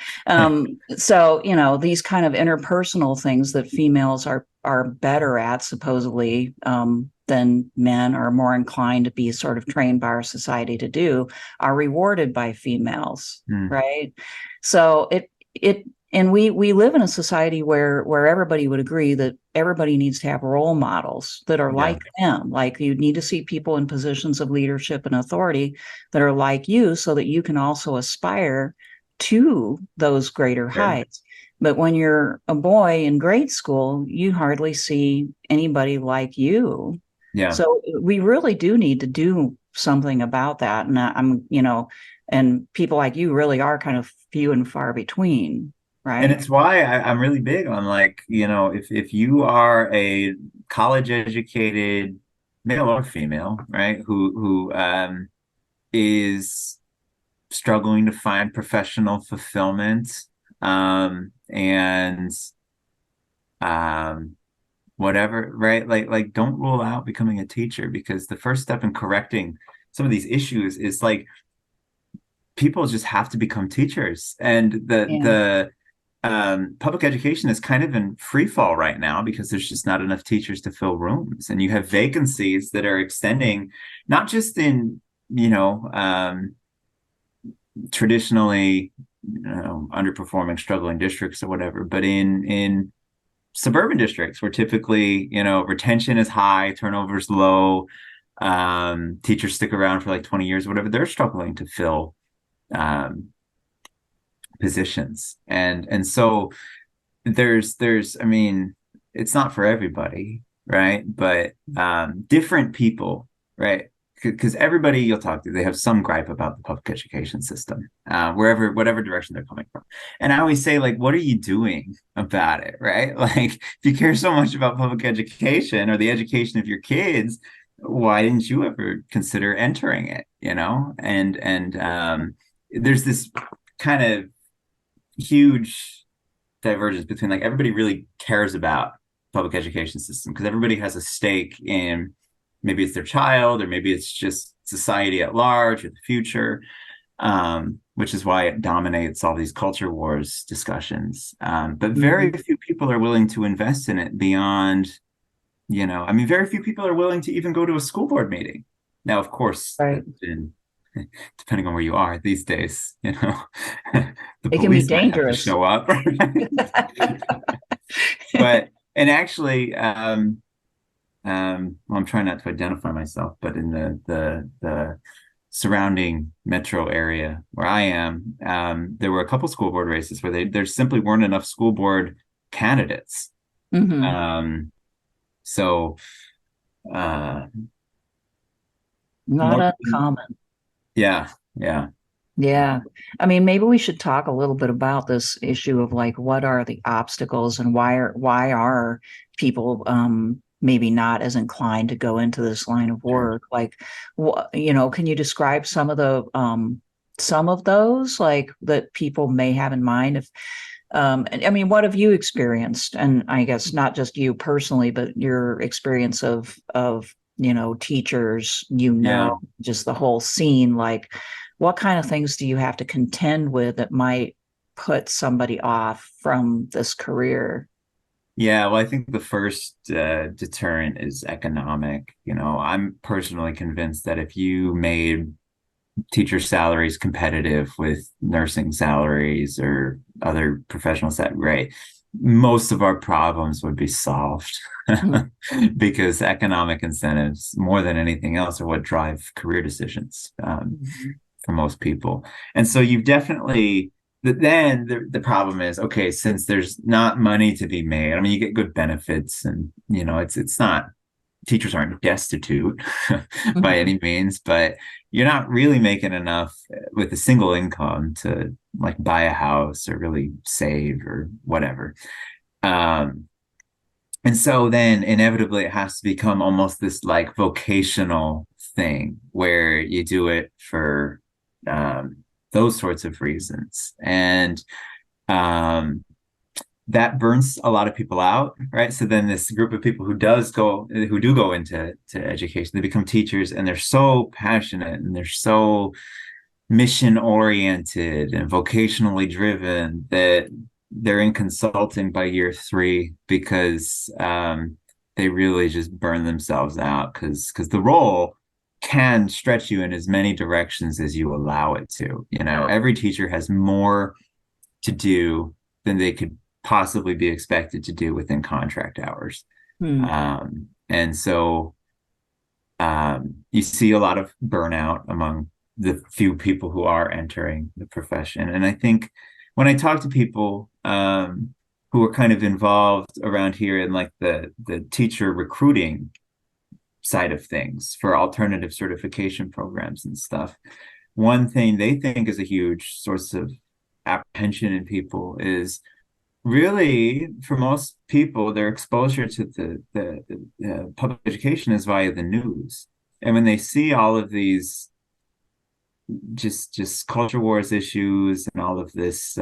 C: So, these kind of interpersonal things that females are better at, supposedly, than men, are more inclined to be sort of trained by our society to do, are rewarded by females,
D: Mm.
C: right? So and we live in a society where everybody would agree that everybody needs to have role models that are
D: Yeah.
C: like them. Like, you need to see people in positions of leadership and authority that are like you, so that you can also aspire to those greater
D: Sure.
C: heights. But when you're a boy in grade school, you hardly see anybody like you.
D: Yeah.
C: So we really do need to do something about that. And and people like you really are kind of few and far between,
D: And
C: right?
D: it's why I'm really big on, like, you know, if you are a college educated male or female, right, who is struggling to find professional fulfillment, and um whatever, right? Like don't rule out becoming a teacher, because the first step in correcting some of these issues is, like, people just have to become teachers. And
C: Yeah.
D: the public education is kind of in free fall right now because there's just not enough teachers to fill rooms, and you have vacancies that are extending, not just in, you know, traditionally, underperforming, struggling districts or whatever, but in suburban districts where typically, retention is high, turnover is low, teachers stick around for like 20 years, whatever, they're struggling to fill um, positions. And so there's I mean, it's not for everybody, right? But different people, right? Because everybody you'll talk to, they have some gripe about the public education system, whatever direction they're coming from. And I always say, like, what are you doing about it, right? Like, if you care so much about public education or the education of your kids, why didn't you ever consider entering it? And there's this kind of huge divergence between, like, everybody really cares about public education system because everybody has a stake in, maybe it's their child or maybe it's just society at large or the future, which is why it dominates all these culture wars discussions. But very
C: Mhm.
D: few people are willing to invest in it beyond, I mean, very few people are willing to even go to a school board meeting. Now, of course,
C: Right.
D: that's been, depending on where you are these days, the
C: It can be
D: police might have to
C: dangerous.
D: show up. But, and actually, well, I'm trying not to identify myself, but in the surrounding metro area where I am, there were a couple school board races where there simply weren't enough school board candidates.
C: Hmm.
D: Um, so uh,
C: Not
D: more,
C: uncommon.
D: yeah, yeah,
C: Yeah. I mean, maybe we should talk a little bit about this issue of, like, what are the obstacles, and why are people maybe not as inclined to go into this line of
D: sure.
C: work? Like, can you describe some of those, like, that people may have in mind? If I mean, what have you experienced? And I guess not just you personally, but your experience of teachers,
D: Yeah.
C: just the whole scene. Like, what kind of things do you have to contend with that might put somebody off from this career?
D: Yeah, well, I think the first deterrent is economic. I'm personally convinced that if you made teacher salaries competitive with nursing salaries or other professional set, right? Most of our problems would be solved because economic incentives, more than anything else, are what drive career decisions for most people. And so you've definitely, then the problem is, okay, since there's not money to be made, I mean, you get good benefits and, it's not, teachers aren't destitute by any means, but you're not really making enough with a single income to like buy a house or really save or whatever. And so then inevitably it has to become almost this like vocational thing where you do it for those sorts of reasons. And that burns a lot of people out, right? So then this group of people who do go into education, they become teachers and they're so passionate and they're so mission oriented and vocationally driven that they're in consulting by year 3 because they really just burn themselves out because the role can stretch you in as many directions as you allow it to. Every teacher has more to do than they could possibly be expected to do within contract hours. And so you see a lot of burnout among the few people who are entering the profession. And I think when I talk to people who are kind of involved around here in like the teacher recruiting side of things for alternative certification programs and stuff, one thing they think is a huge source of apprehension in people is really, for most people, their exposure to the public education is via the news. And when they see all of these just culture wars issues and all of this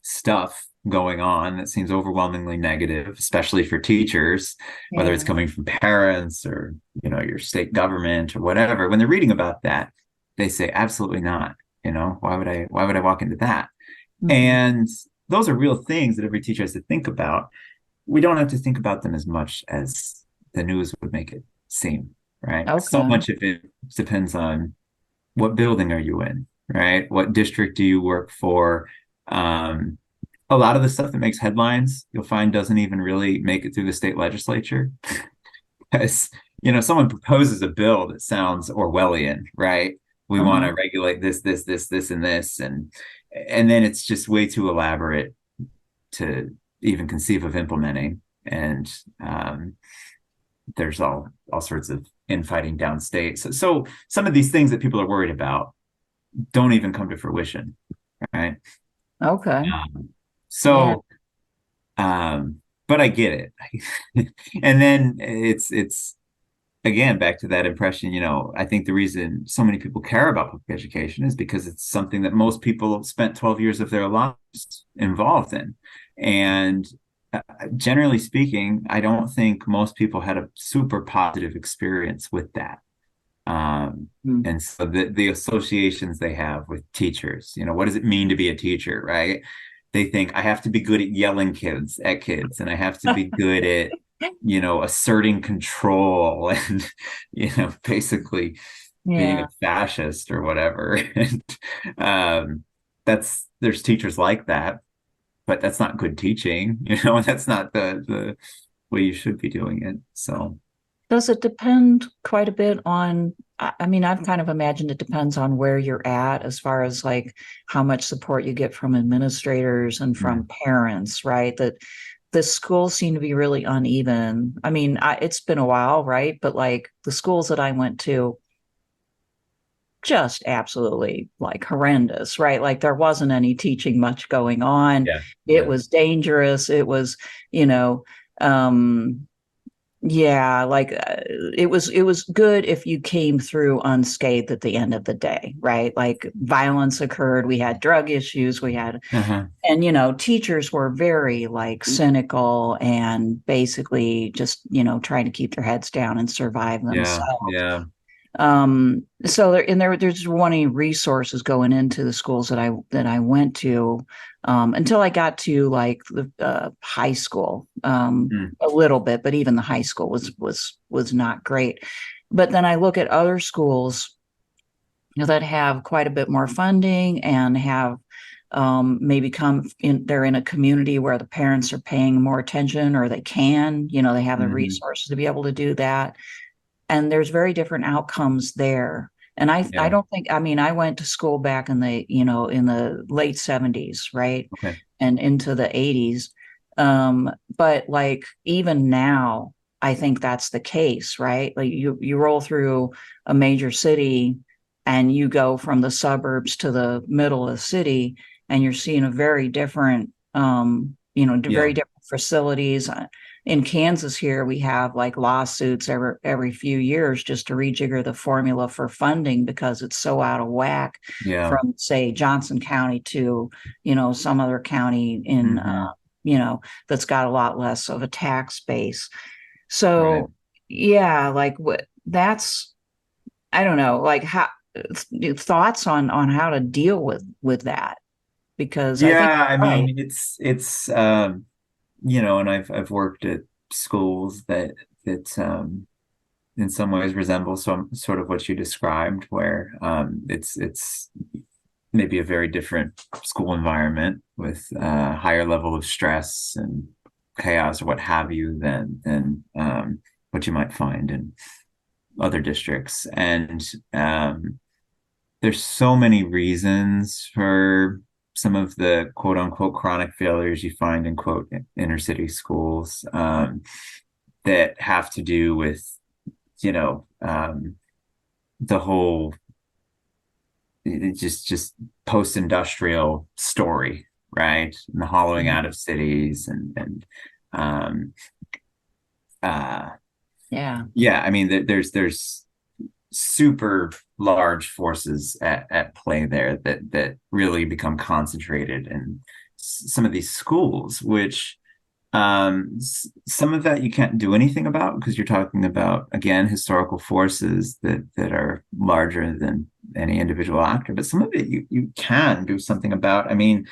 D: stuff going on that seems overwhelmingly negative, especially for teachers, whether it's coming from parents or, your state government or whatever, when they're reading about that, they say, absolutely not. Why would I walk into that? And those are real things that every teacher has to think about. We don't have to think about them as much as the news would make it seem, right? Okay. So much of it depends on what building are you in, right? What district do you work for? A lot of the stuff that makes headlines, you'll find doesn't even really make it through the state legislature. Because, someone proposes a bill that sounds Orwellian, right? We want to regulate this, and this. And then it's just way too elaborate to even conceive of implementing. And there's all sorts of infighting downstate. So some of these things that people are worried about don't even come to fruition, right?
C: Okay.
D: But I get it. And then it's again, back to that impression, I think the reason so many people care about public education is because it's something that most people spent 12 years of their lives involved in. And generally speaking, I don't think most people had a super positive experience with that. And so the associations they have with teachers, what does it mean to be a teacher, right? They think I have to be good at yelling at kids, and I have to be good at asserting control and, basically being a fascist or whatever. And there's teachers like that, but that's not good teaching, and that's not the way you should be doing it. So
C: does it depend quite a bit on, I mean, I've kind of imagined it depends on where you're at as far as like how much support you get from administrators and from parents, right? That the schools seem to be really uneven. I mean, it's been a while, right? But like the schools that I went to, just absolutely like horrendous, right? Like there wasn't any teaching much going on. It was dangerous. It was, it was good if you came through unscathed at the end of the day, right? Like violence occurred, we had drug issues, we had, and teachers were very like cynical and basically just trying to keep their heads down and survive themselves. So there's wanting resources going into the schools that I went to until I got to like the high school a little bit, but even the high school was not great. But then I look at other schools that have quite a bit more funding and have maybe they're in a community where the parents are paying more attention, or they can, they have the resources to be able to do that. And there's very different outcomes there. And I don't think, I mean, I went to school back in the, in the late 70s, right?
D: Okay.
C: And into the 80s. But like even now, I think that's the case, right? Like you roll through a major city and you go from the suburbs to the middle of the city, and you're seeing a very different, very different facilities. In Kansas here, we have like lawsuits every few years just to rejigger the formula for funding because it's so out of whack from, say, Johnson County to, some other county in, that's got a lot less of a tax base. So, yeah, like that's, I don't know, like how thoughts on how to deal with that, because
D: I mean, it's and I've worked at schools that in some ways resemble some sort of what you described, where it's maybe a very different school environment with a higher level of stress and chaos or what have you than what you might find in other districts. And there's so many reasons for some of the quote unquote chronic failures you find in quote inner city schools that have to do with, the whole just post-industrial story, right? And the hollowing out of cities and I mean, there's super large forces at play there that really become concentrated in some of these schools, which some of that you can't do anything about because you're talking about, again, historical forces that are larger than any individual actor, but some of it you can do something about. I mean,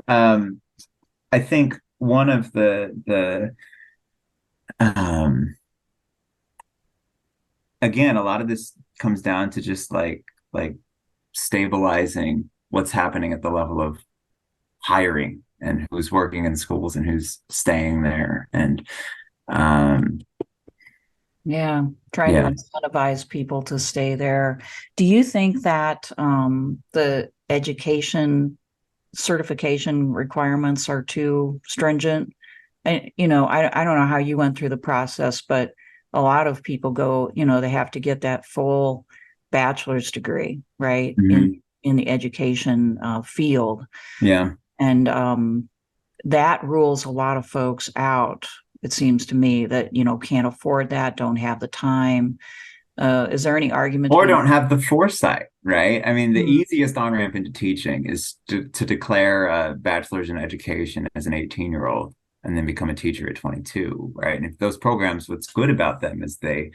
D: I think one of the again, a lot of this comes down to just like stabilizing what's happening at the level of hiring and who's working in schools and who's staying there. And
C: trying to incentivize people to stay there. Do you think that the education certification requirements are too stringent? I don't know how you went through the process, but a lot of people go, they have to get that full bachelor's degree, right? In the education field.
D: Yeah.
C: And that rules a lot of folks out, it seems to me, that, can't afford that, don't have the time. Is there any argument?
D: Or don't have the foresight, right? I mean, the easiest on-ramp into teaching is to declare a bachelor's in education as an 18-year-old and then become a teacher at 22, right? And if those programs, what's good about them is they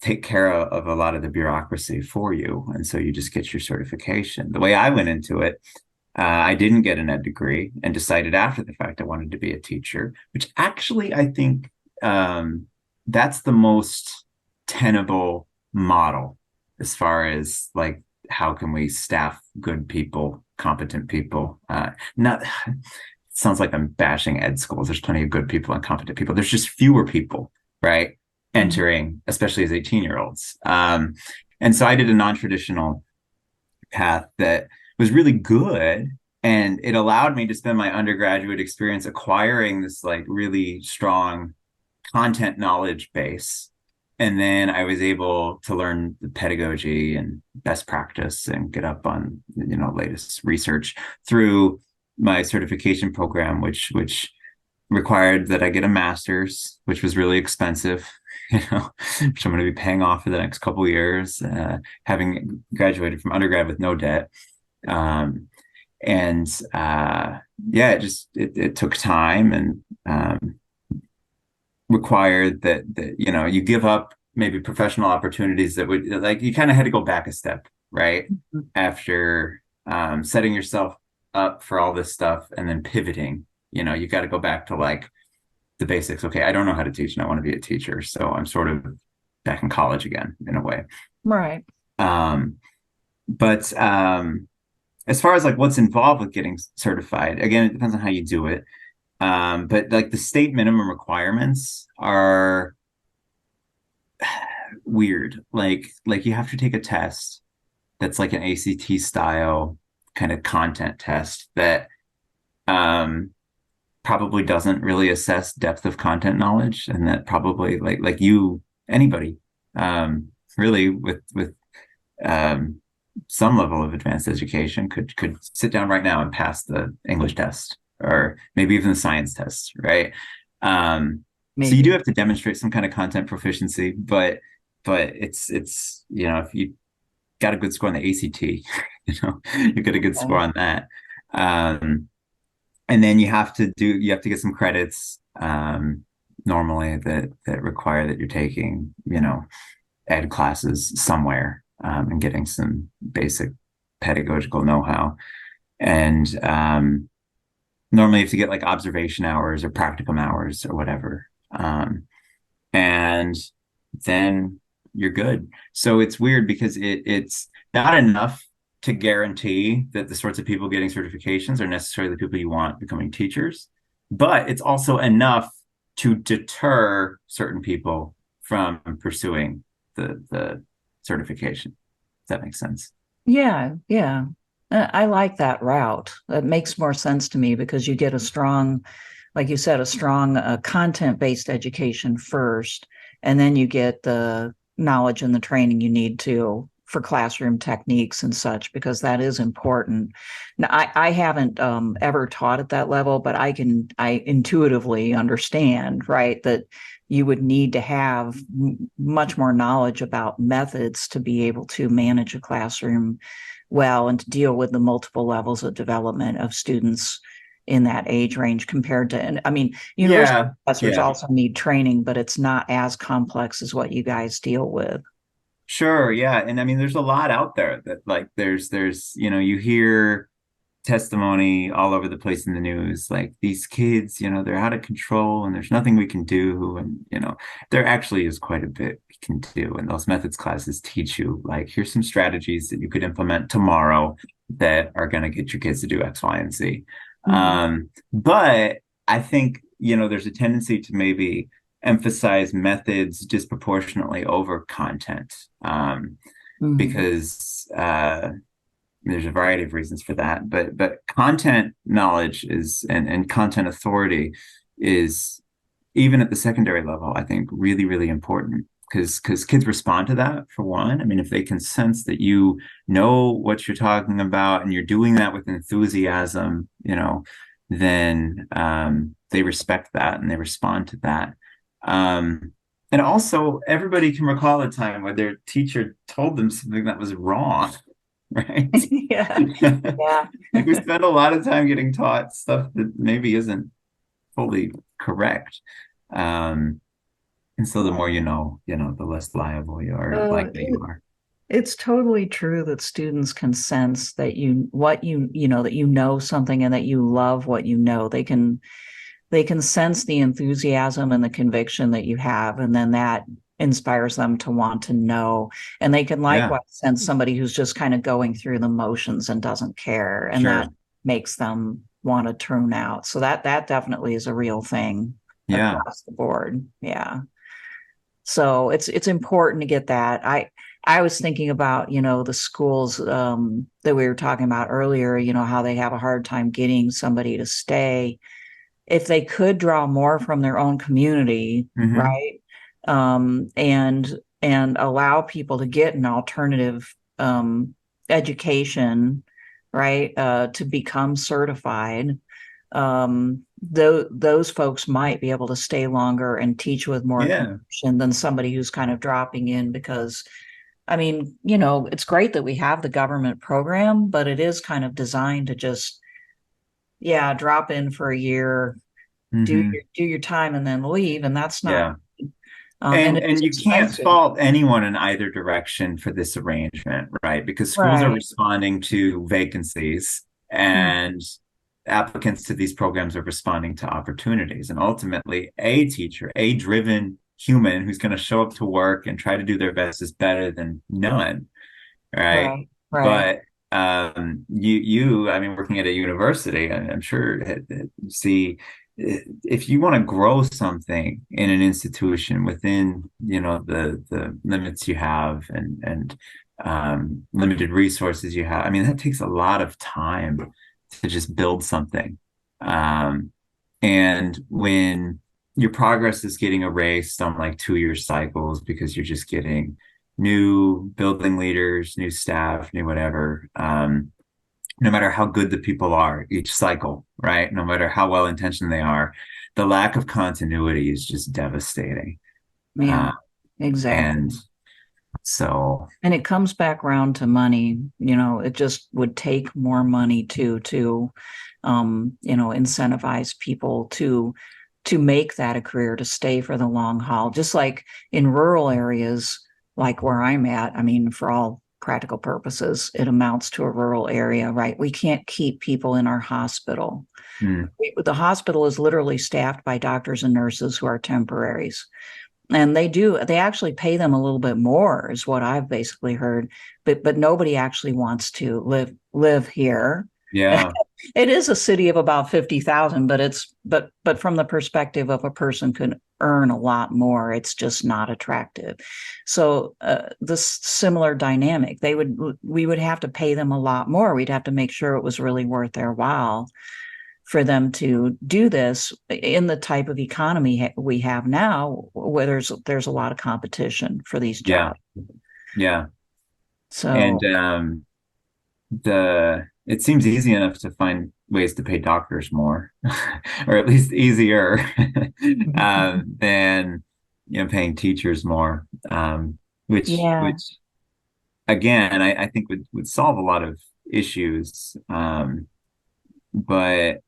D: take care of a lot of the bureaucracy for you. And so you just get your certification. The way I went into it, I didn't get an ed degree and decided after the fact I wanted to be a teacher, which actually I think that's the most tenable model as far as like, how can we staff good people, competent people? Not sounds like I'm bashing ed schools. There's plenty of good people and competent people. There's just fewer people, right, entering, especially as 18-year-olds. And so I did a non-traditional path that was really good. And it allowed me to spend my undergraduate experience acquiring this like really strong content knowledge base. And then I was able to learn the pedagogy and best practice and get up on, latest research through my certification program, which required that I get a master's, which was really expensive, which I'm going to be paying off for the next couple of years, having graduated from undergrad with no debt. It took time and required that you give up maybe professional opportunities that would, like, you kind of had to go back a step, right? After setting yourself up for all this stuff and then pivoting, you got to go back to like the basics. Okay, I don't know how to teach and I want to be a teacher, so I'm sort of back in college again in a way,
C: right?
D: but as far as like what's involved with getting certified, again, it depends on how you do it. But like the state minimum requirements are weird. Like you have to take a test that's like an ACT style kind of content test that probably doesn't really assess depth of content knowledge, and that probably like you anybody really with um, some level of advanced education could sit down right now and pass the English test or maybe even the science test, right? So you do
C: Maybe.
D: have to demonstrate some kind of content proficiency, but it's if you got a good score on the ACT, you get a good score
C: Okay.
D: on that. And then you have to get some credits normally that require that you're taking, ed classes somewhere and getting some basic pedagogical know-how. And normally you have to get like observation hours or practicum hours or whatever. And then you're good. So it's weird because it's not enough to guarantee that the sorts of people getting certifications are necessarily the people you want becoming teachers, but it's also enough to deter certain people from pursuing the certification. Does that make sense?
C: Yeah, yeah. I like that route. That makes more sense to me because you get a strong, like you said, a strong content-based education first, and then you get the knowledge and the training you need to for classroom techniques and such, because that is important. Now, I haven't ever taught at that level, but I intuitively understand, right, that you would need to have much more knowledge about methods to be able to manage a classroom well and to deal with the multiple levels of development of students in that age range compared to, and I mean, university
D: Yeah,
C: professors
D: yeah.
C: also need training, but it's not as complex as what you guys deal with.
D: Sure, yeah. And I mean, there's a lot out there that like you hear testimony all over the place in the news, like these kids, they're out of control and there's nothing we can do. And, there actually is quite a bit we can do. And those methods classes teach you, like, here's some strategies that you could implement tomorrow that are going to get your kids to do X, Y, and Z.
C: Mhm.
D: But I think, there's a tendency to maybe emphasize methods disproportionately over content
C: Mhm.
D: because there's a variety of reasons for that, but content knowledge is and content authority is even at the secondary level, I think really, really important because kids respond to that for one. I mean, if they can sense that you know what you're talking about and you're doing that with enthusiasm, then they respect that and they respond to that. And also, everybody can recall a time where their teacher told them something that was wrong, right?
C: Yeah, yeah.
D: Like we spend a lot of time getting taught stuff that maybe isn't fully correct. Um, and so the more the less liable you are,
C: Uh,
D: likely you are.
C: it's totally true that students can sense that that you know something and that you love what you know. They can sense the enthusiasm and the conviction that you have, and then that inspires them to want to know. And they can
D: Yeah,
C: likewise sense somebody who's just kind of going through the motions and doesn't care, and that
D: sure.
C: makes them want to tune out. So that definitely is a real thing
D: Yeah.
C: across the board. Yeah. So it's important to get that. I was thinking about, the schools that we were talking about earlier, how they have a hard time getting somebody to stay if they could draw more from their own community,
D: Hmm.
C: right? And allow people to get an alternative education, right? To become certified. Those folks might be able to stay longer and teach with more
D: Yeah.
C: conviction than somebody who's kind of dropping in because I mean, it's great that we have the government program, but it is kind of designed to just, yeah, drop in for a year,
D: Hmm.
C: do your time and then leave, and that's not
D: Yeah.
C: and
D: And
C: it is
D: and you can't
C: expensive.
D: fault anyone in either direction for this arrangement, right? Because schools are
C: Right.
D: responding to vacancies
C: Hmm.
D: and applicants to these programs are responding to opportunities. And ultimately, a teacher, a driven human who's going to show up to work and try to do their best is better than none, right?
C: Right. Right.
D: But I mean, working at a university, I'm sure see if you want to grow something in an institution within, the limits you have and limited resources you have. I mean, that takes a lot of time to just build something. Um, and when your progress is getting erased on like 2 year cycles because you're just getting new building leaders, new staff, new whatever. No matter how good the people are each cycle, right? No matter how well intentioned they are, the lack of continuity is just devastating.
C: Yeah,
D: And
C: exactly.
D: so,
C: And it comes back around to money. It just would take more money to incentivize people to make that a career, to stay for the long haul. Just like in rural areas, like where I'm at, I mean, for all practical purposes, it amounts to a rural area, right? We can't keep people in our hospital.
D: mm,
C: The hospital is literally staffed by doctors and nurses who are temporaries. And they actually pay them a little bit more, is what I've basically heard. But nobody actually wants to live here.
D: yeah,
C: It is a city of about 50,000, but from the perspective of a person could earn a lot more, it's just not attractive. So this similar dynamic, we would have to pay them a lot more. We'd have to make sure it was really worth their while for them to do this in the type of economy we have now, where there's a lot of competition for these
D: yeah,
C: jobs.
D: yeah. And
C: So
D: the it seems easy enough to find ways to pay doctors more, or at least easier, than paying teachers more. Which
C: yeah,
D: again, I think would solve a lot of issues. But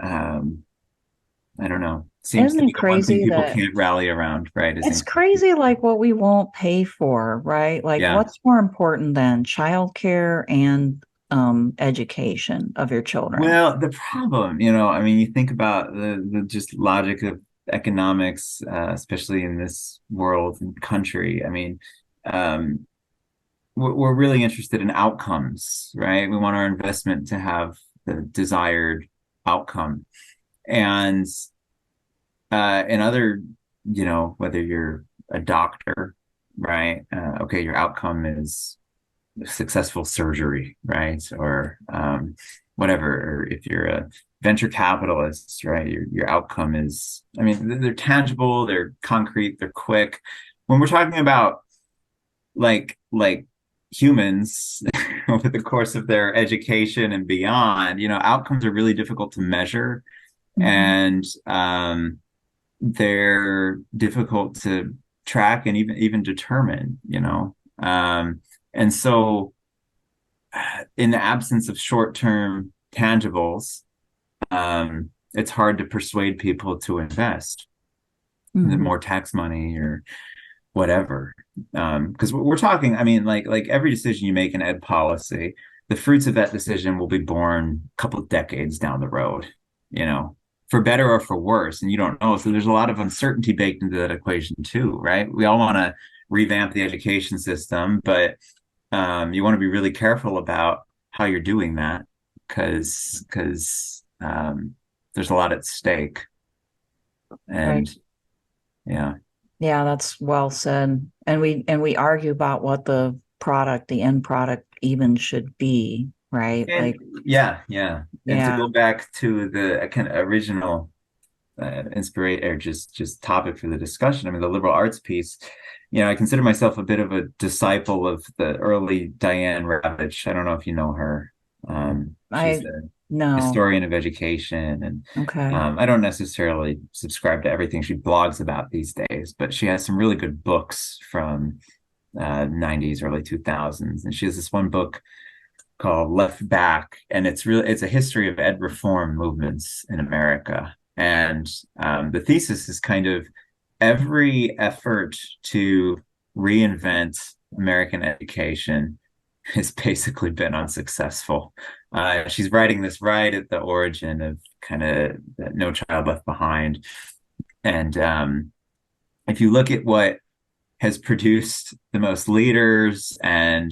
D: um, I don't know. Seems
C: isn't
D: to be
C: it
D: the one thing
C: crazy
D: people
C: that
D: can't rally around, right? Is
C: it's
D: increasing.
C: crazy like what we won't pay for, right? Like
D: Yeah.
C: what's more important than childcare and education of your children?
D: Well, the problem, I mean, you think about the just logic of economics, especially in this world and country. I mean, um, we're really interested in outcomes, right? We want our investment to have the desired outcome. And in other, whether you're a doctor, right? Okay, your outcome is successful surgery, right? Or whatever. Or if you're a venture capitalist, right? Your outcome is, I mean, they're tangible, they're concrete, they're quick. When we're talking about like humans over the course of their education and beyond, outcomes are really difficult to measure,
C: Mhm.
D: and they're difficult to track and even determine. And so in the absence of short-term tangibles, it's hard to persuade people to invest
C: Mhm.
D: more tax money or whatever. Because we're talking, I mean, like every decision you make in ed policy, the fruits of that decision will be born a couple of decades down the road, you know, for better or for worse, and you don't know. So there's a lot of uncertainty baked into that equation too, right? We all want to revamp the education system, but you want to be really careful about how you're doing that because there's a lot at stake.
C: Right.
D: And yeah,
C: Yeah, that's well said. And we argue about what the end product even should be, right?
D: and
C: Like,
D: yeah. And to
C: yeah.
D: go back to the kind of original inspiration or just topic for the discussion, I mean, the liberal arts piece. I consider myself a bit of a disciple of the early Diane Ravitch. I don't know if you know her. She's
C: I
D: a
C: no.
D: historian of education, and
C: Okay.
D: I don't necessarily subscribe to everything she blogs about these days, but she has some really good books from 90s, early 2000s, and she has this one book called Left Back, and it's a history of ed reform movements in America. And the thesis is kind of every effort to reinvent American education has basically been unsuccessful. She's writing this right at the origin of kind of No Child Left Behind. And if you look at what has produced the most leaders and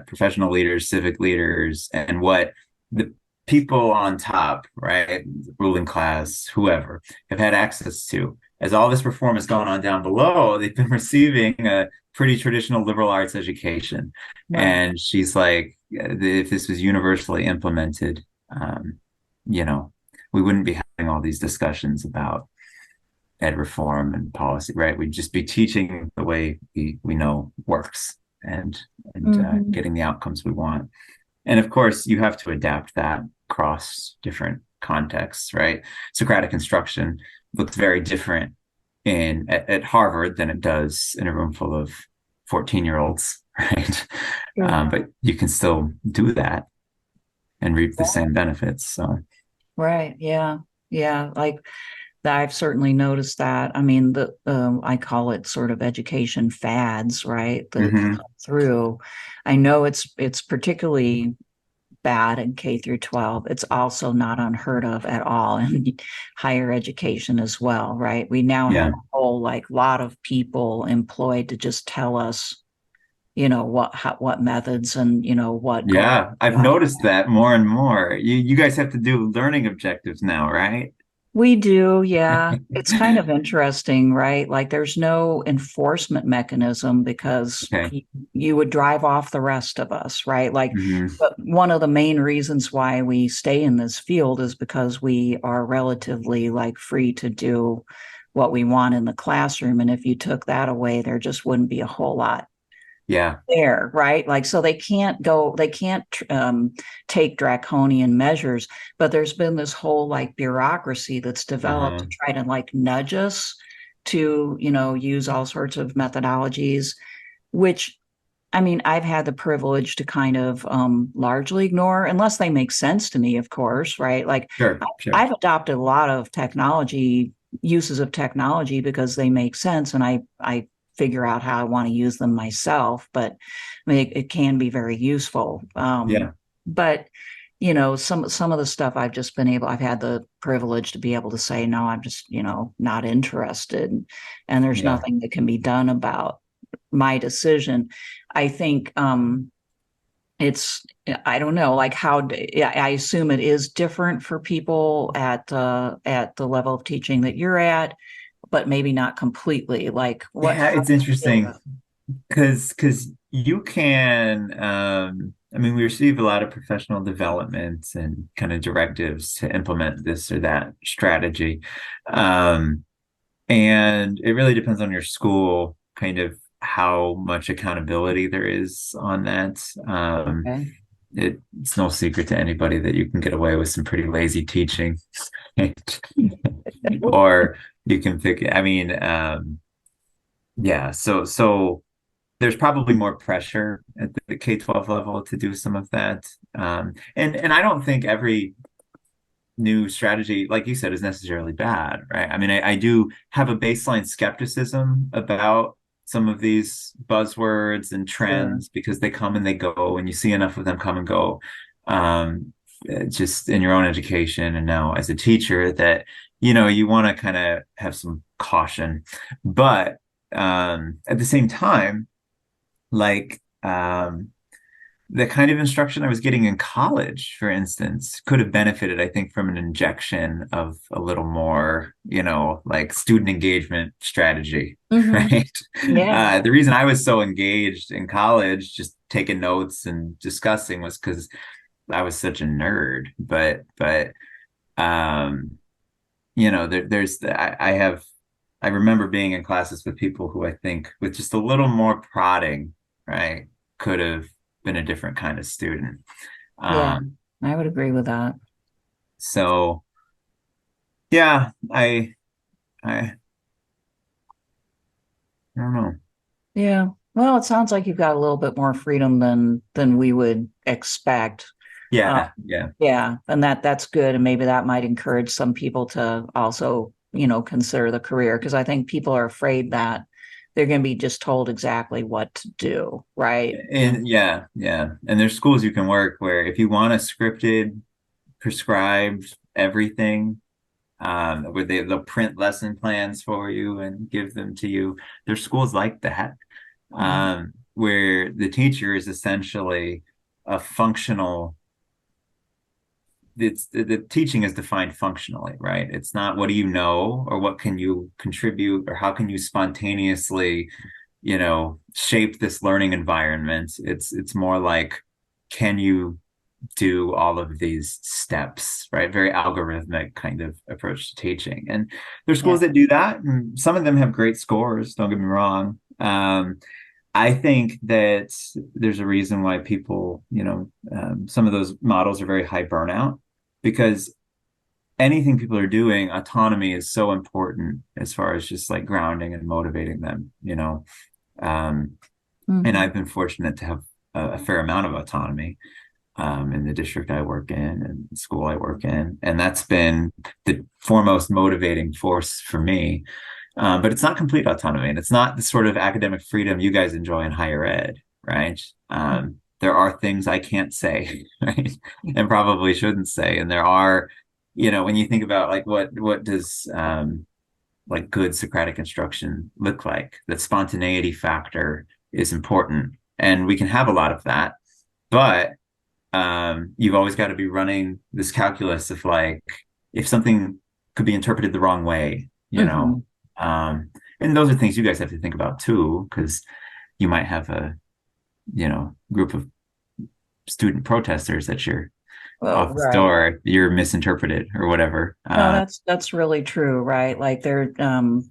D: professional leaders, civic leaders, and what the people on top, right, ruling class, whoever, have had access to. As all this reform has gone on down below, they've been receiving a pretty traditional liberal arts education.
C: Right.
D: And she's like, if this was universally implemented, you know, we wouldn't be having all these discussions about ed reform and policy, right? We'd just be teaching the way we know works and getting the outcomes we want. And of course, you have to adapt that across different contexts, right? Socratic instruction looks very different at Harvard than it does in a room full of 14-year-olds, right? But you can still do that and reap the same benefits. So,
C: right, yeah, like I've certainly noticed that. I mean, I call it sort of education fads, right? That come through. I know it's particularly bad in K through 12. It's also not unheard of at all in higher education as well, right? We now have a whole lot of people employed to just tell us, what methods and what.
D: I've noticed that more and more. You guys have to do learning objectives now, right?
C: We do, yeah. It's kind of interesting, right? Like there's no enforcement mechanism because you would drive off the rest of us, right? Like, but one of the main reasons why we stay in this field is because we are relatively free to do what we want in the classroom. And if you took that away, there just wouldn't be a whole lot there, right? Like, so they can't take draconian measures, but there's been this whole bureaucracy that's developed to try to nudge us to, use all sorts of methodologies, which, I mean, I've had the privilege to kind of largely ignore unless they make sense to me, of course, right? Like I've adopted a lot of uses of technology because they make sense. And I figure out how I want to use them myself, but I mean, it can be very useful. But some of the stuff I've had the privilege to be able to say, no, I'm just, not interested. And there's nothing that can be done about my decision. I think I don't know, I assume it is different for people at the level of teaching that you're at, but maybe not completely.
D: It's interesting because you can, I mean, we receive a lot of professional development and kind of directives to implement this or that strategy. And it really depends on your school, kind of how much accountability there is on that. It's no secret to anybody that you can get away with some pretty lazy teaching. Or you can pick, I mean, so there's probably more pressure at the K-12 level to do some of that. And I don't think every new strategy, like you said, is necessarily bad, right? I mean, I do have a baseline skepticism about some of these buzzwords and trends because they come and they go, and you see enough of them come and go, just in your own education and now as a teacher, that you want to kind of have some caution. But at the same time, the kind of instruction I was getting in college, for instance, could have benefited, I think, from an injection of a little more, student engagement strategy, right?
C: Yeah.
D: The reason I was so engaged in college, just taking notes and discussing, was because I was such a nerd. But I remember being in classes with people who I think with just a little more prodding, right, could have been a different kind of student.
C: I would agree with that.
D: So I don't know.
C: Yeah. Well, it sounds like you've got a little bit more freedom than we would expect.
D: Yeah.
C: And that's good. And maybe that might encourage some people to also, consider the career, because I think people are afraid that they're going to be just told exactly what to do, right?
D: And and there's schools you can work where if you want a scripted, prescribed everything, where they'll print lesson plans for you and give them to you. There's schools like that, where the teacher is essentially a functional. It's the teaching is defined functionally, right? It's not what do you know or what can you contribute or how can you spontaneously, shape this learning environment. It's more like, can you do all of these steps, right? Very algorithmic kind of approach to teaching. And there's schools that do that, and some of them have great scores, don't get me wrong. I think that there's a reason why people, some of those models are very high burnout, because anything people are doing, autonomy is so important as far as just like grounding and motivating them, and I've been fortunate to have a fair amount of autonomy in the district I work in and the school I work in. And that's been the foremost motivating force for me. But it's not complete autonomy, and it's not the sort of academic freedom you guys enjoy in higher ed, right? There are things I can't say, right? And probably shouldn't say. And there are, when you think about like what does like good Socratic instruction look like? That spontaneity factor is important. And we can have a lot of that, but you've always got to be running this calculus of like, if something could be interpreted the wrong way, and those are things you guys have to think about too, because you might have a, group of student protesters at your office door, you're misinterpreted or whatever.
C: No, that's really true, right? Like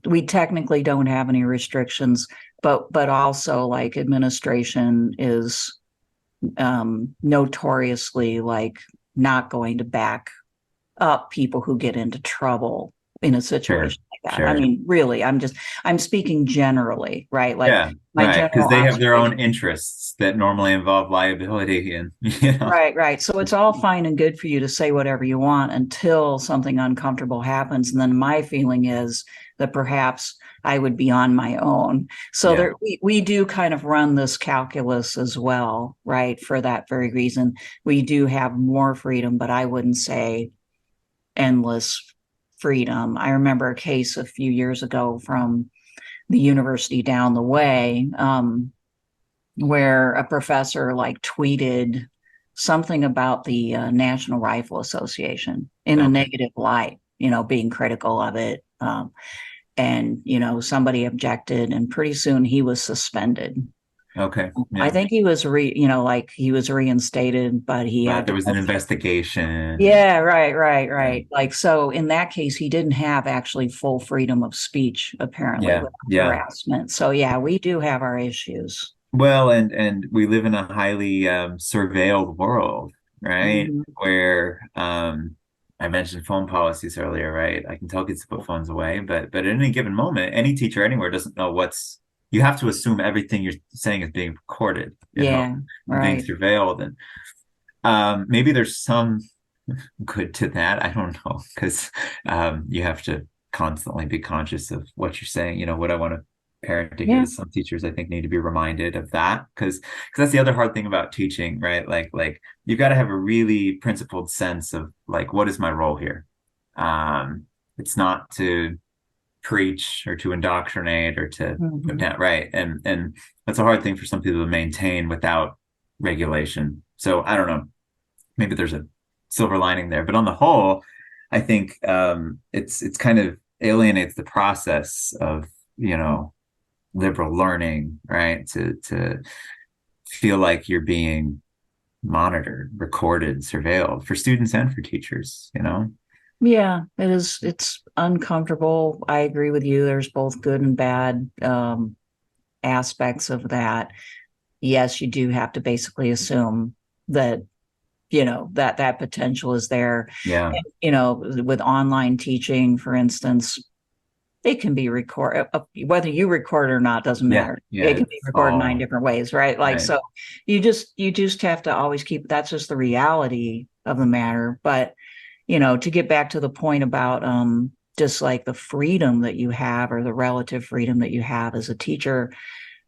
C: we technically don't have any restrictions, but also like administration is notoriously like not going to back up people who get into trouble in a situation like that.
D: Sure.
C: I mean, really, I'm speaking generally, right? Like
D: because they have their own interests that normally involve liability and
C: Right. So it's all fine and good for you to say whatever you want until something uncomfortable happens. And then my feeling is that perhaps I would be on my own. So we do kind of run this calculus as well, right? For that very reason, we do have more freedom, but I wouldn't say endless freedom. I remember a case a few years ago from the university down the way, where a professor like tweeted something about the National Rifle Association in a negative light, being critical of it. And somebody objected, and pretty soon he was suspended.
D: Okay.
C: I think he was he was reinstated, but he had
D: there was an investigation.
C: Yeah, right. Like, so in that case, he didn't have actually full freedom of speech, apparently, with harassment. So we do have our issues.
D: Well, and we live in a highly surveilled world, right? Where I mentioned phone policies earlier, right? I can tell kids to put phones away, but at any given moment, any teacher anywhere doesn't know you have to assume everything you're saying is being recorded, being surveilled. And maybe there's some good to that. I don't know, because you have to constantly be conscious of what you're saying. What I want to parent to hear is some teachers, I think, need to be reminded of that, because that's the other hard thing about teaching, right? Like you've got to have a really principled sense of like, what is my role here? It's not to preach or to indoctrinate or to put down, right? And that's a hard thing for some people to maintain without regulation. So I don't know, maybe there's a silver lining there, but on the whole, I think it's kind of alienates the process of liberal learning, right? To feel like you're being monitored, recorded, surveilled, for students and for teachers.
C: Yeah, it is. It's uncomfortable. I agree with you. There's both good and bad aspects of that. Yes, you do have to basically assume that, that potential is there.
D: Yeah.
C: And, with online teaching, for instance, it can be recorded. Whether you record it or not doesn't matter. It can be recorded 9 different ways, right? Like, so you just have to always keep, that's just the reality of the matter. But to get back to the point about just like the freedom that you have, or the relative freedom that you have as a teacher,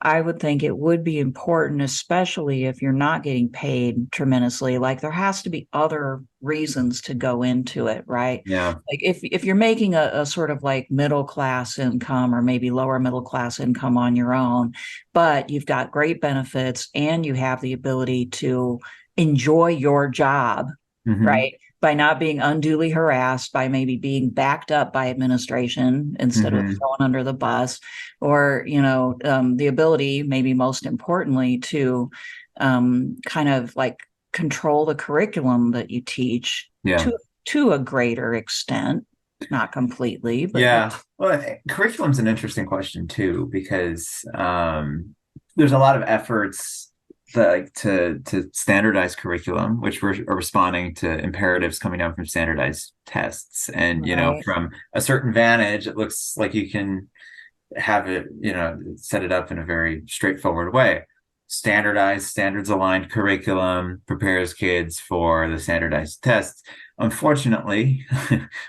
C: I would think it would be important, especially if you're not getting paid tremendously. Like there has to be other reasons to go into it, right?
D: Yeah.
C: Like if you're making a sort of like middle class income or maybe lower middle class income on your own, but you've got great benefits and you have the ability to enjoy your job,
D: Hmm.
C: right? By not being unduly harassed, by maybe being backed up by administration instead of
D: Hmm.
C: thrown under the bus, or the ability, maybe most importantly, to kind of like control the curriculum that you teach
D: Yeah.
C: to a greater extent, not completely, but
D: Yeah. Well, curriculum's an interesting question too, because there's a lot of efforts to standardize curriculum, which are responding to imperatives coming down from standardized tests. And,
C: right.
D: from a certain vantage, it looks like you can have it, set it up in a very straightforward way. Standardized, standards aligned curriculum prepares kids for the standardized tests. Unfortunately,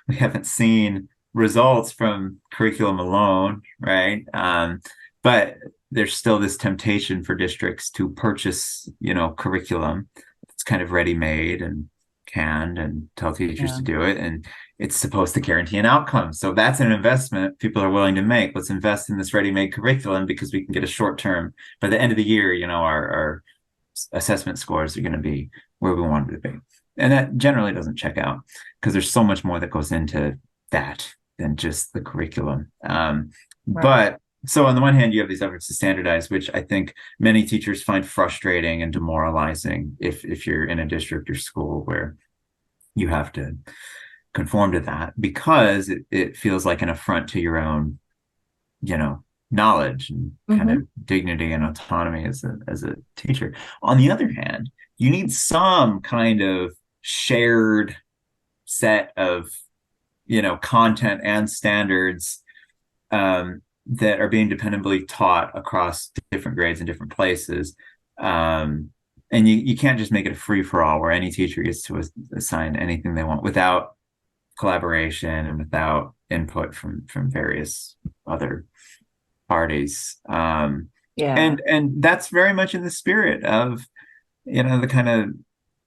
D: we haven't seen results from curriculum alone, right? But there's still this temptation for districts to purchase, curriculum that's kind of ready-made and canned and tell teachers
C: Yeah.
D: to do it. And it's supposed to guarantee an outcome. So that's an investment people are willing to make. Let's invest in this ready-made curriculum because we can get a short term. By the end of the year, our assessment scores are going to be where we want them to be. And that generally doesn't check out because there's so much more that goes into that than just the curriculum.
C: Right.
D: But so on the one hand, you have these efforts to standardize, which I think many teachers find frustrating and demoralizing if you're in a district or school where you have to conform to that because it feels like an affront to your own, knowledge and kind
C: Mm-hmm.
D: of dignity and autonomy as a teacher. On the other hand, you need some kind of shared set of, content and standards that are being dependably taught across different grades and different places. And you can't just make it a free for all where any teacher gets to assign anything they want without collaboration and without input from various other parties.
C: Yeah.
D: And that's very much in the spirit of the kind of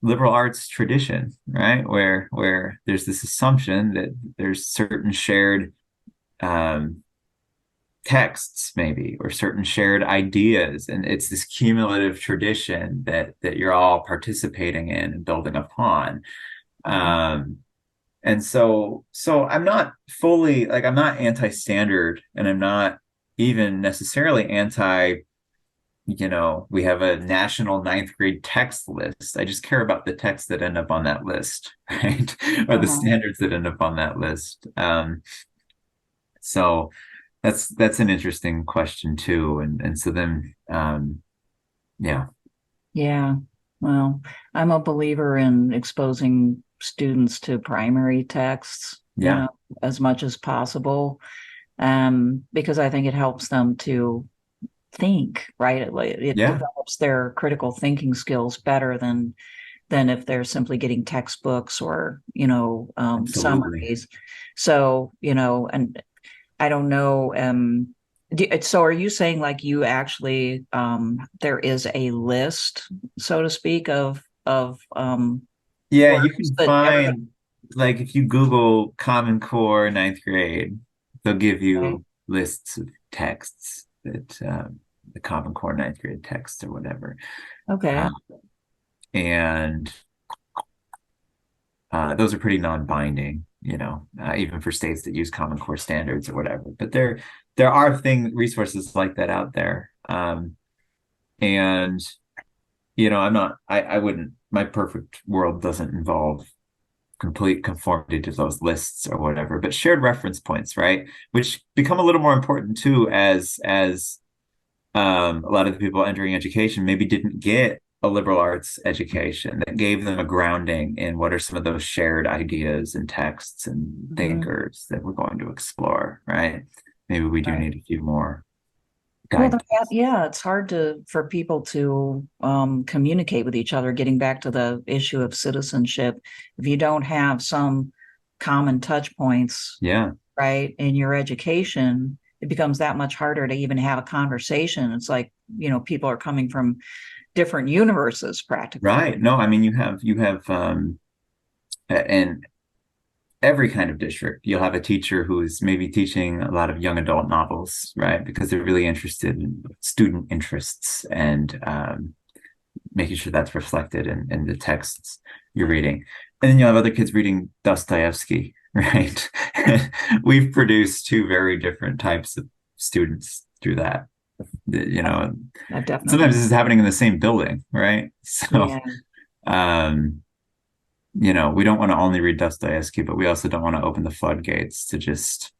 D: liberal arts tradition, right? Where there's this assumption that there's certain shared texts maybe or certain shared ideas, and it's this cumulative tradition that you're all participating in and building upon. And so I'm not fully like I'm not anti-standard, and I'm not even necessarily anti, we have a national ninth grade text list. I just care about the texts that end up on that list, right? Or the
C: Uh-huh.
D: standards that end up on that list. So that's an interesting question too. And so then yeah.
C: Yeah. Well, I'm a believer in exposing students to primary texts,
D: Yeah.
C: as much as possible, because I think it helps them to think, right? It
D: Yeah.
C: develops their critical thinking skills better than if they're simply getting textbooks or,
D: Absolutely.
C: summaries. So, and I don't know. So are you saying like you actually there is a list, so to speak, of
D: Yeah, you
C: works
D: can
C: that everybody?
D: find, like, if you Google Common Core ninth grade, they'll give
C: Okay.
D: you lists of texts that the Common Core ninth grade texts or whatever.
C: Okay.
D: Uh, and those are pretty non-binding, even for states that use Common Core standards or whatever. But there are resources like that out there. And I wouldn't, my perfect world doesn't involve complete conformity to those lists or whatever, but shared reference points, right? Which become a little more important too as a lot of the people entering education maybe didn't get a liberal arts education that gave them a grounding in what are some of those shared ideas and texts and
C: Mhm.
D: thinkers that we're going to explore, right? Maybe we do
C: Right.
D: need a few more
C: Well,
D: guide.
C: yeah, it's hard for people to communicate with each other. Getting back to the issue of citizenship, if you don't have some common touch points,
D: Yeah.
C: right, in your education, it becomes that much harder to even have a conversation. It's like people are coming from different universes practically.
D: Right. No, I mean, you have in every kind of district, you'll have a teacher who is maybe teaching a lot of young adult novels, right? Because they're really interested in student interests and making sure that's reflected in the texts you're reading. And then you'll have other kids reading Dostoevsky, right? We've produced two very different types of students through that.
C: I've definitely.
D: Sometimes this is happening in the same building, right? So, we don't want to only read Dostoevsky, but we also don't want to open the floodgates to just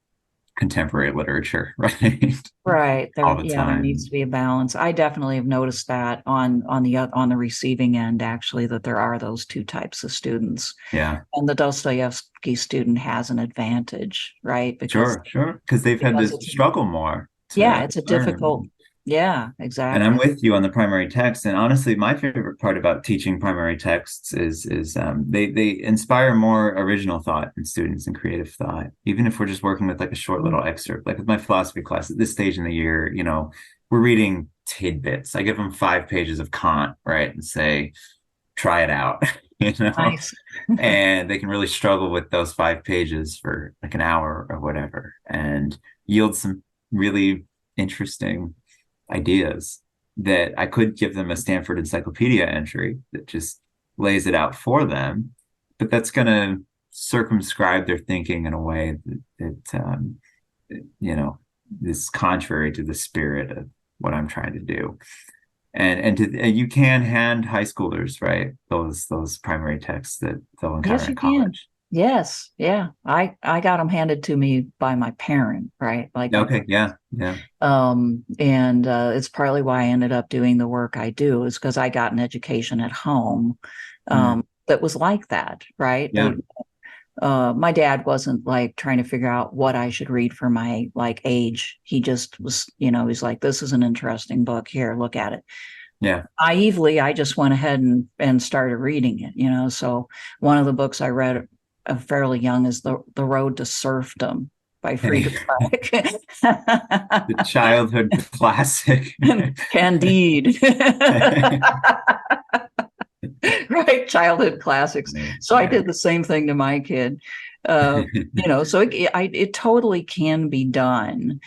D: contemporary literature, right?
C: Right.
D: All the
C: There
D: time.
C: needs to be a balance. I definitely have noticed that on the receiving end, actually, that there are those two types of students.
D: Yeah.
C: And the Dostoevsky student has an advantage, right?
D: Sure. Because they've had to struggle more.
C: It's a difficult. Yeah, exactly.
D: And I'm with you on the primary text. And honestly, my favorite part about teaching primary texts is they inspire more original thought in students and creative thought. Even if we're just working with like a short little excerpt, like with my philosophy class at this stage in the year, we're reading tidbits. I give them 5 pages of Kant, right, and say, try it out.
C: Nice.
D: And they can really struggle with those 5 pages for like an hour or whatever, and yield some really interesting ideas that I could give them a Stanford Encyclopedia entry that just lays it out for them, but that's going to circumscribe their thinking in a way that is contrary to the spirit of what I'm trying to do. And you can hand high schoolers, right, those primary texts that they'll encounter in college.
C: Yes. Yeah. I got them handed to me by my parent, right? Like,
D: okay. Yeah.
C: And it's partly why I ended up doing the work I do, is because I got an education at home that was like that, right?
D: Yeah.
C: My dad wasn't like trying to figure out what I should read for my like age. He just was, he's like, this is an interesting book. Here, look at it.
D: Yeah.
C: Naively, I just went ahead and started reading it, So one of the books I read fairly young is the Road to Serfdom by Friedrich Hayek.
D: The childhood classic.
C: Candide. Right, childhood classics. So I did the same thing to my kid. So it totally can be done,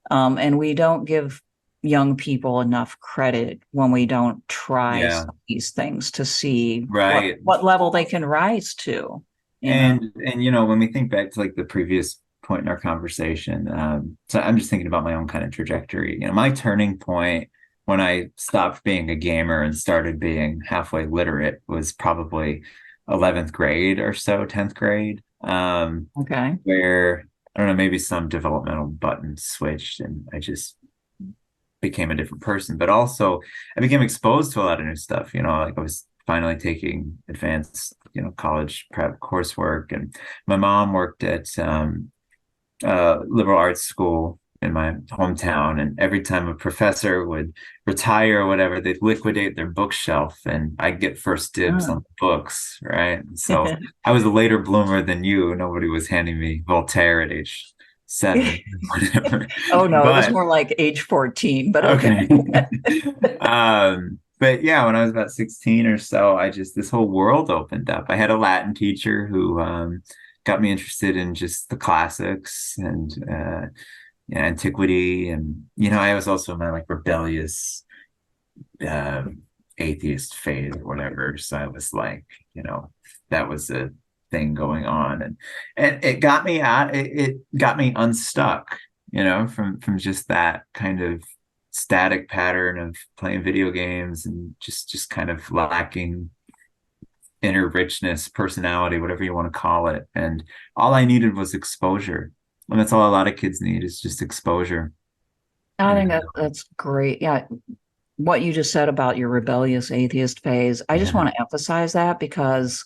C: and we don't give young people enough credit when we don't try some of these things to see what level they can rise to.
D: And when we think back to like the previous point in our conversation, so I'm just thinking about my own kind of trajectory. My turning point when I stopped being a gamer and started being halfway literate was probably 11th grade or so, 10th grade.
C: Okay.
D: Where, I don't know, maybe some developmental button switched and I just became a different person. But also I became exposed to a lot of new stuff. Like I was finally taking advanced, college prep coursework. And my mom worked at liberal arts school in my hometown, and every time a professor would retire or whatever, they'd liquidate their bookshelf and I'd get first dibs on the books, right? So I was a later bloomer than you. Nobody was handing me Voltaire at age 7 whatever.
C: Oh no, it was more like age 14, but okay.
D: But yeah, when I was about 16 or so, this whole world opened up. I had a Latin teacher who got me interested in just the classics and antiquity. And, I was also in my like rebellious atheist phase or whatever. So I was like, that was a thing going on. And it got me it got me unstuck, from just that kind of static pattern of playing video games and just kind of lacking inner richness, personality, whatever you want to call it. And all I needed was exposure. And that's all a lot of kids need, is just exposure.
C: I think that's great. Yeah. What you just said about your rebellious atheist phase, I just want to emphasize that, because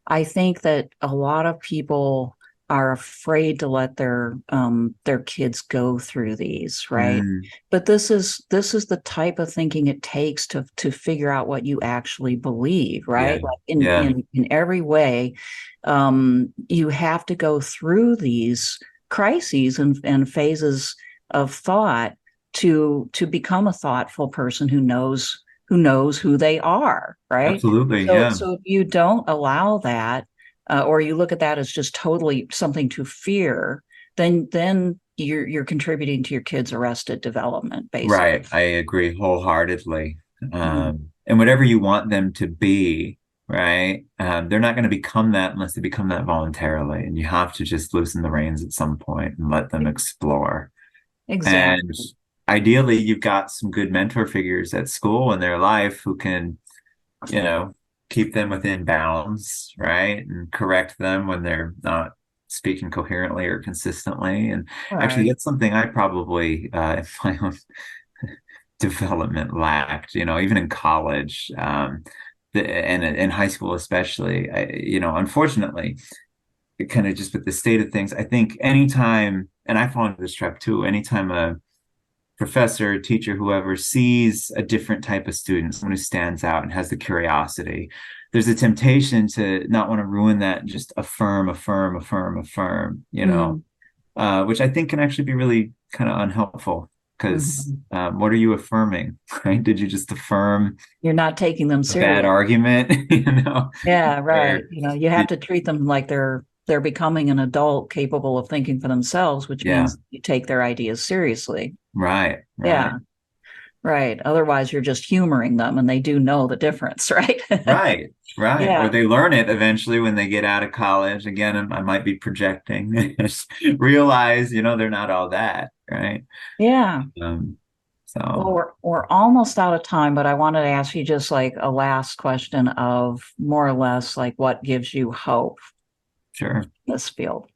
C: I think that a lot of people are afraid to let their kids go through these, right? But this is the type of thinking it takes to figure out what you actually believe, right? Like in every way, you have to go through these crises and phases of thought to become a thoughtful person who knows who they are, right?
D: Absolutely.
C: So
D: Yeah.
C: so if you don't allow that, or you look at that as just totally something to fear, then you're contributing to your kids' arrested development, basically.
D: Right. I agree wholeheartedly.
C: Mhm.
D: And whatever you want them to be, right? They're not going to become that unless they become that voluntarily. And you have to just loosen the reins at some point and let them explore. And
C: Exactly.
D: ideally, you've got some good mentor figures at school in their life who can, you know, keep them within bounds, right? And correct them when they're not speaking coherently or consistently. And actually,
C: Right.
D: that's something I probably, in my own development lacked, even in college, and in high school especially. Unfortunately, it kind of just with the state of things, I think anytime, and I fall into this trap too, anytime a professor, teacher, whoever sees a different type of student, someone who stands out and has the curiosity, there's a temptation to not want to ruin that and just affirm, affirm, affirm, affirm,
C: Mm.
D: which I think can actually be really kind of unhelpful because
C: Mhm.
D: what are you affirming, right? Did you just affirm
C: You're not taking them
D: a bad
C: serious.
D: argument,
C: Yeah,
D: or
C: right. You have
D: did,
C: to treat them like they're becoming an adult capable of thinking for themselves, which
D: yeah,
C: means you take their ideas seriously.
D: right, right.
C: Yeah, right. Otherwise, you're just humoring them, and they do know the difference, right?
D: Right, right. Or
C: Yeah,
D: they learn it eventually when they get out of college. Again, I might be projecting. Realize, they're not all that, right?
C: yeah.
D: Um,
C: Well,
D: so
C: we're almost out of time, but I wanted to ask you just like a last question of more or less like what gives you hope
D: sure.
C: in this field?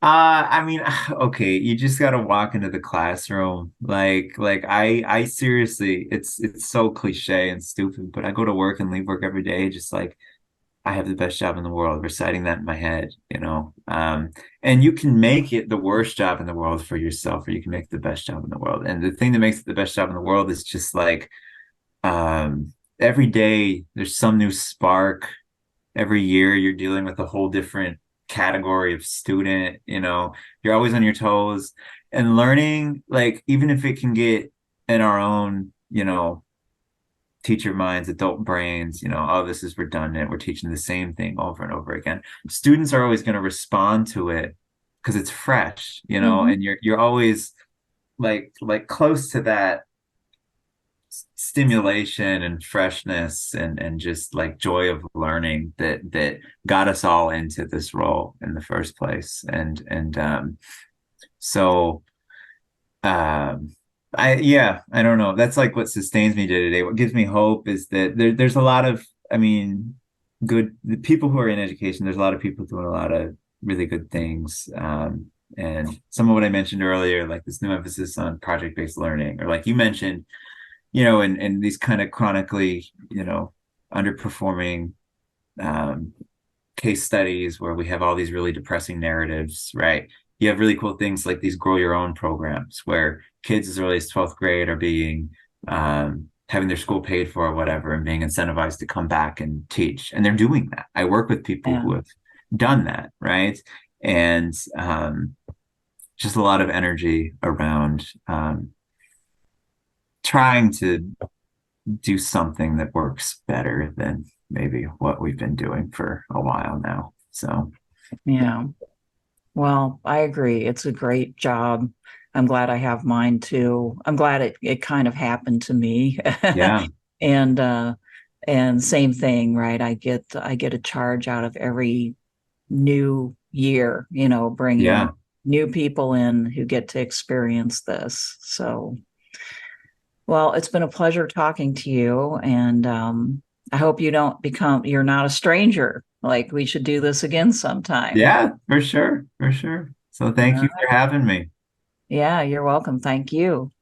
D: I mean, okay, you just gotta walk into the classroom. Like I seriously, it's so cliche and stupid, but I go to work and leave work every day, just like I have the best job in the world, reciting that in my head. And you can make it the worst job in the world for yourself, or you can make it the best job in the world. And the thing that makes it the best job in the world is just like every day there's some new spark. Every year you're dealing with a whole different category of student. You're always on your toes and learning, like, even if it can get in our own, teacher minds, adult brains, oh, this is redundant. We're teaching the same thing over and over again. Students are always going to respond to it because it's fresh,
C: Hmm.
D: and you're always like close to that stimulation and freshness and just like joy of learning that got us all into this role in the first place. And so I don't know. That's like what sustains me day to day. What gives me hope is that there's a lot of, I mean, good the people who are in education. There's a lot of people doing a lot of really good things. And some of what I mentioned earlier, like this new emphasis on project-based learning, or like you mentioned, and these kind of chronically, underperforming um, case studies where we have all these really depressing narratives, right? You have really cool things like these grow your own programs where kids as early as 12th grade are being having their school paid for or whatever and being incentivized to come back and teach. And they're doing that. I work with people
C: Yeah.
D: who have done that, right? And just a lot of energy around trying to do something that works better than maybe what we've been doing for a while now. So,
C: Yeah. Well, I agree. It's a great job. I'm glad I have mine too. I'm glad it kind of happened to me.
D: yeah,
C: And and same thing, right? I get a charge out of every new year, bringing
D: yeah,
C: new people in who get to experience this. So, well, it's been a pleasure talking to you, and I hope you're not a stranger. Like we should do this again sometime.
D: yeah, for sure, for sure. So thank you for having me.
C: Yeah, you're welcome. Thank you.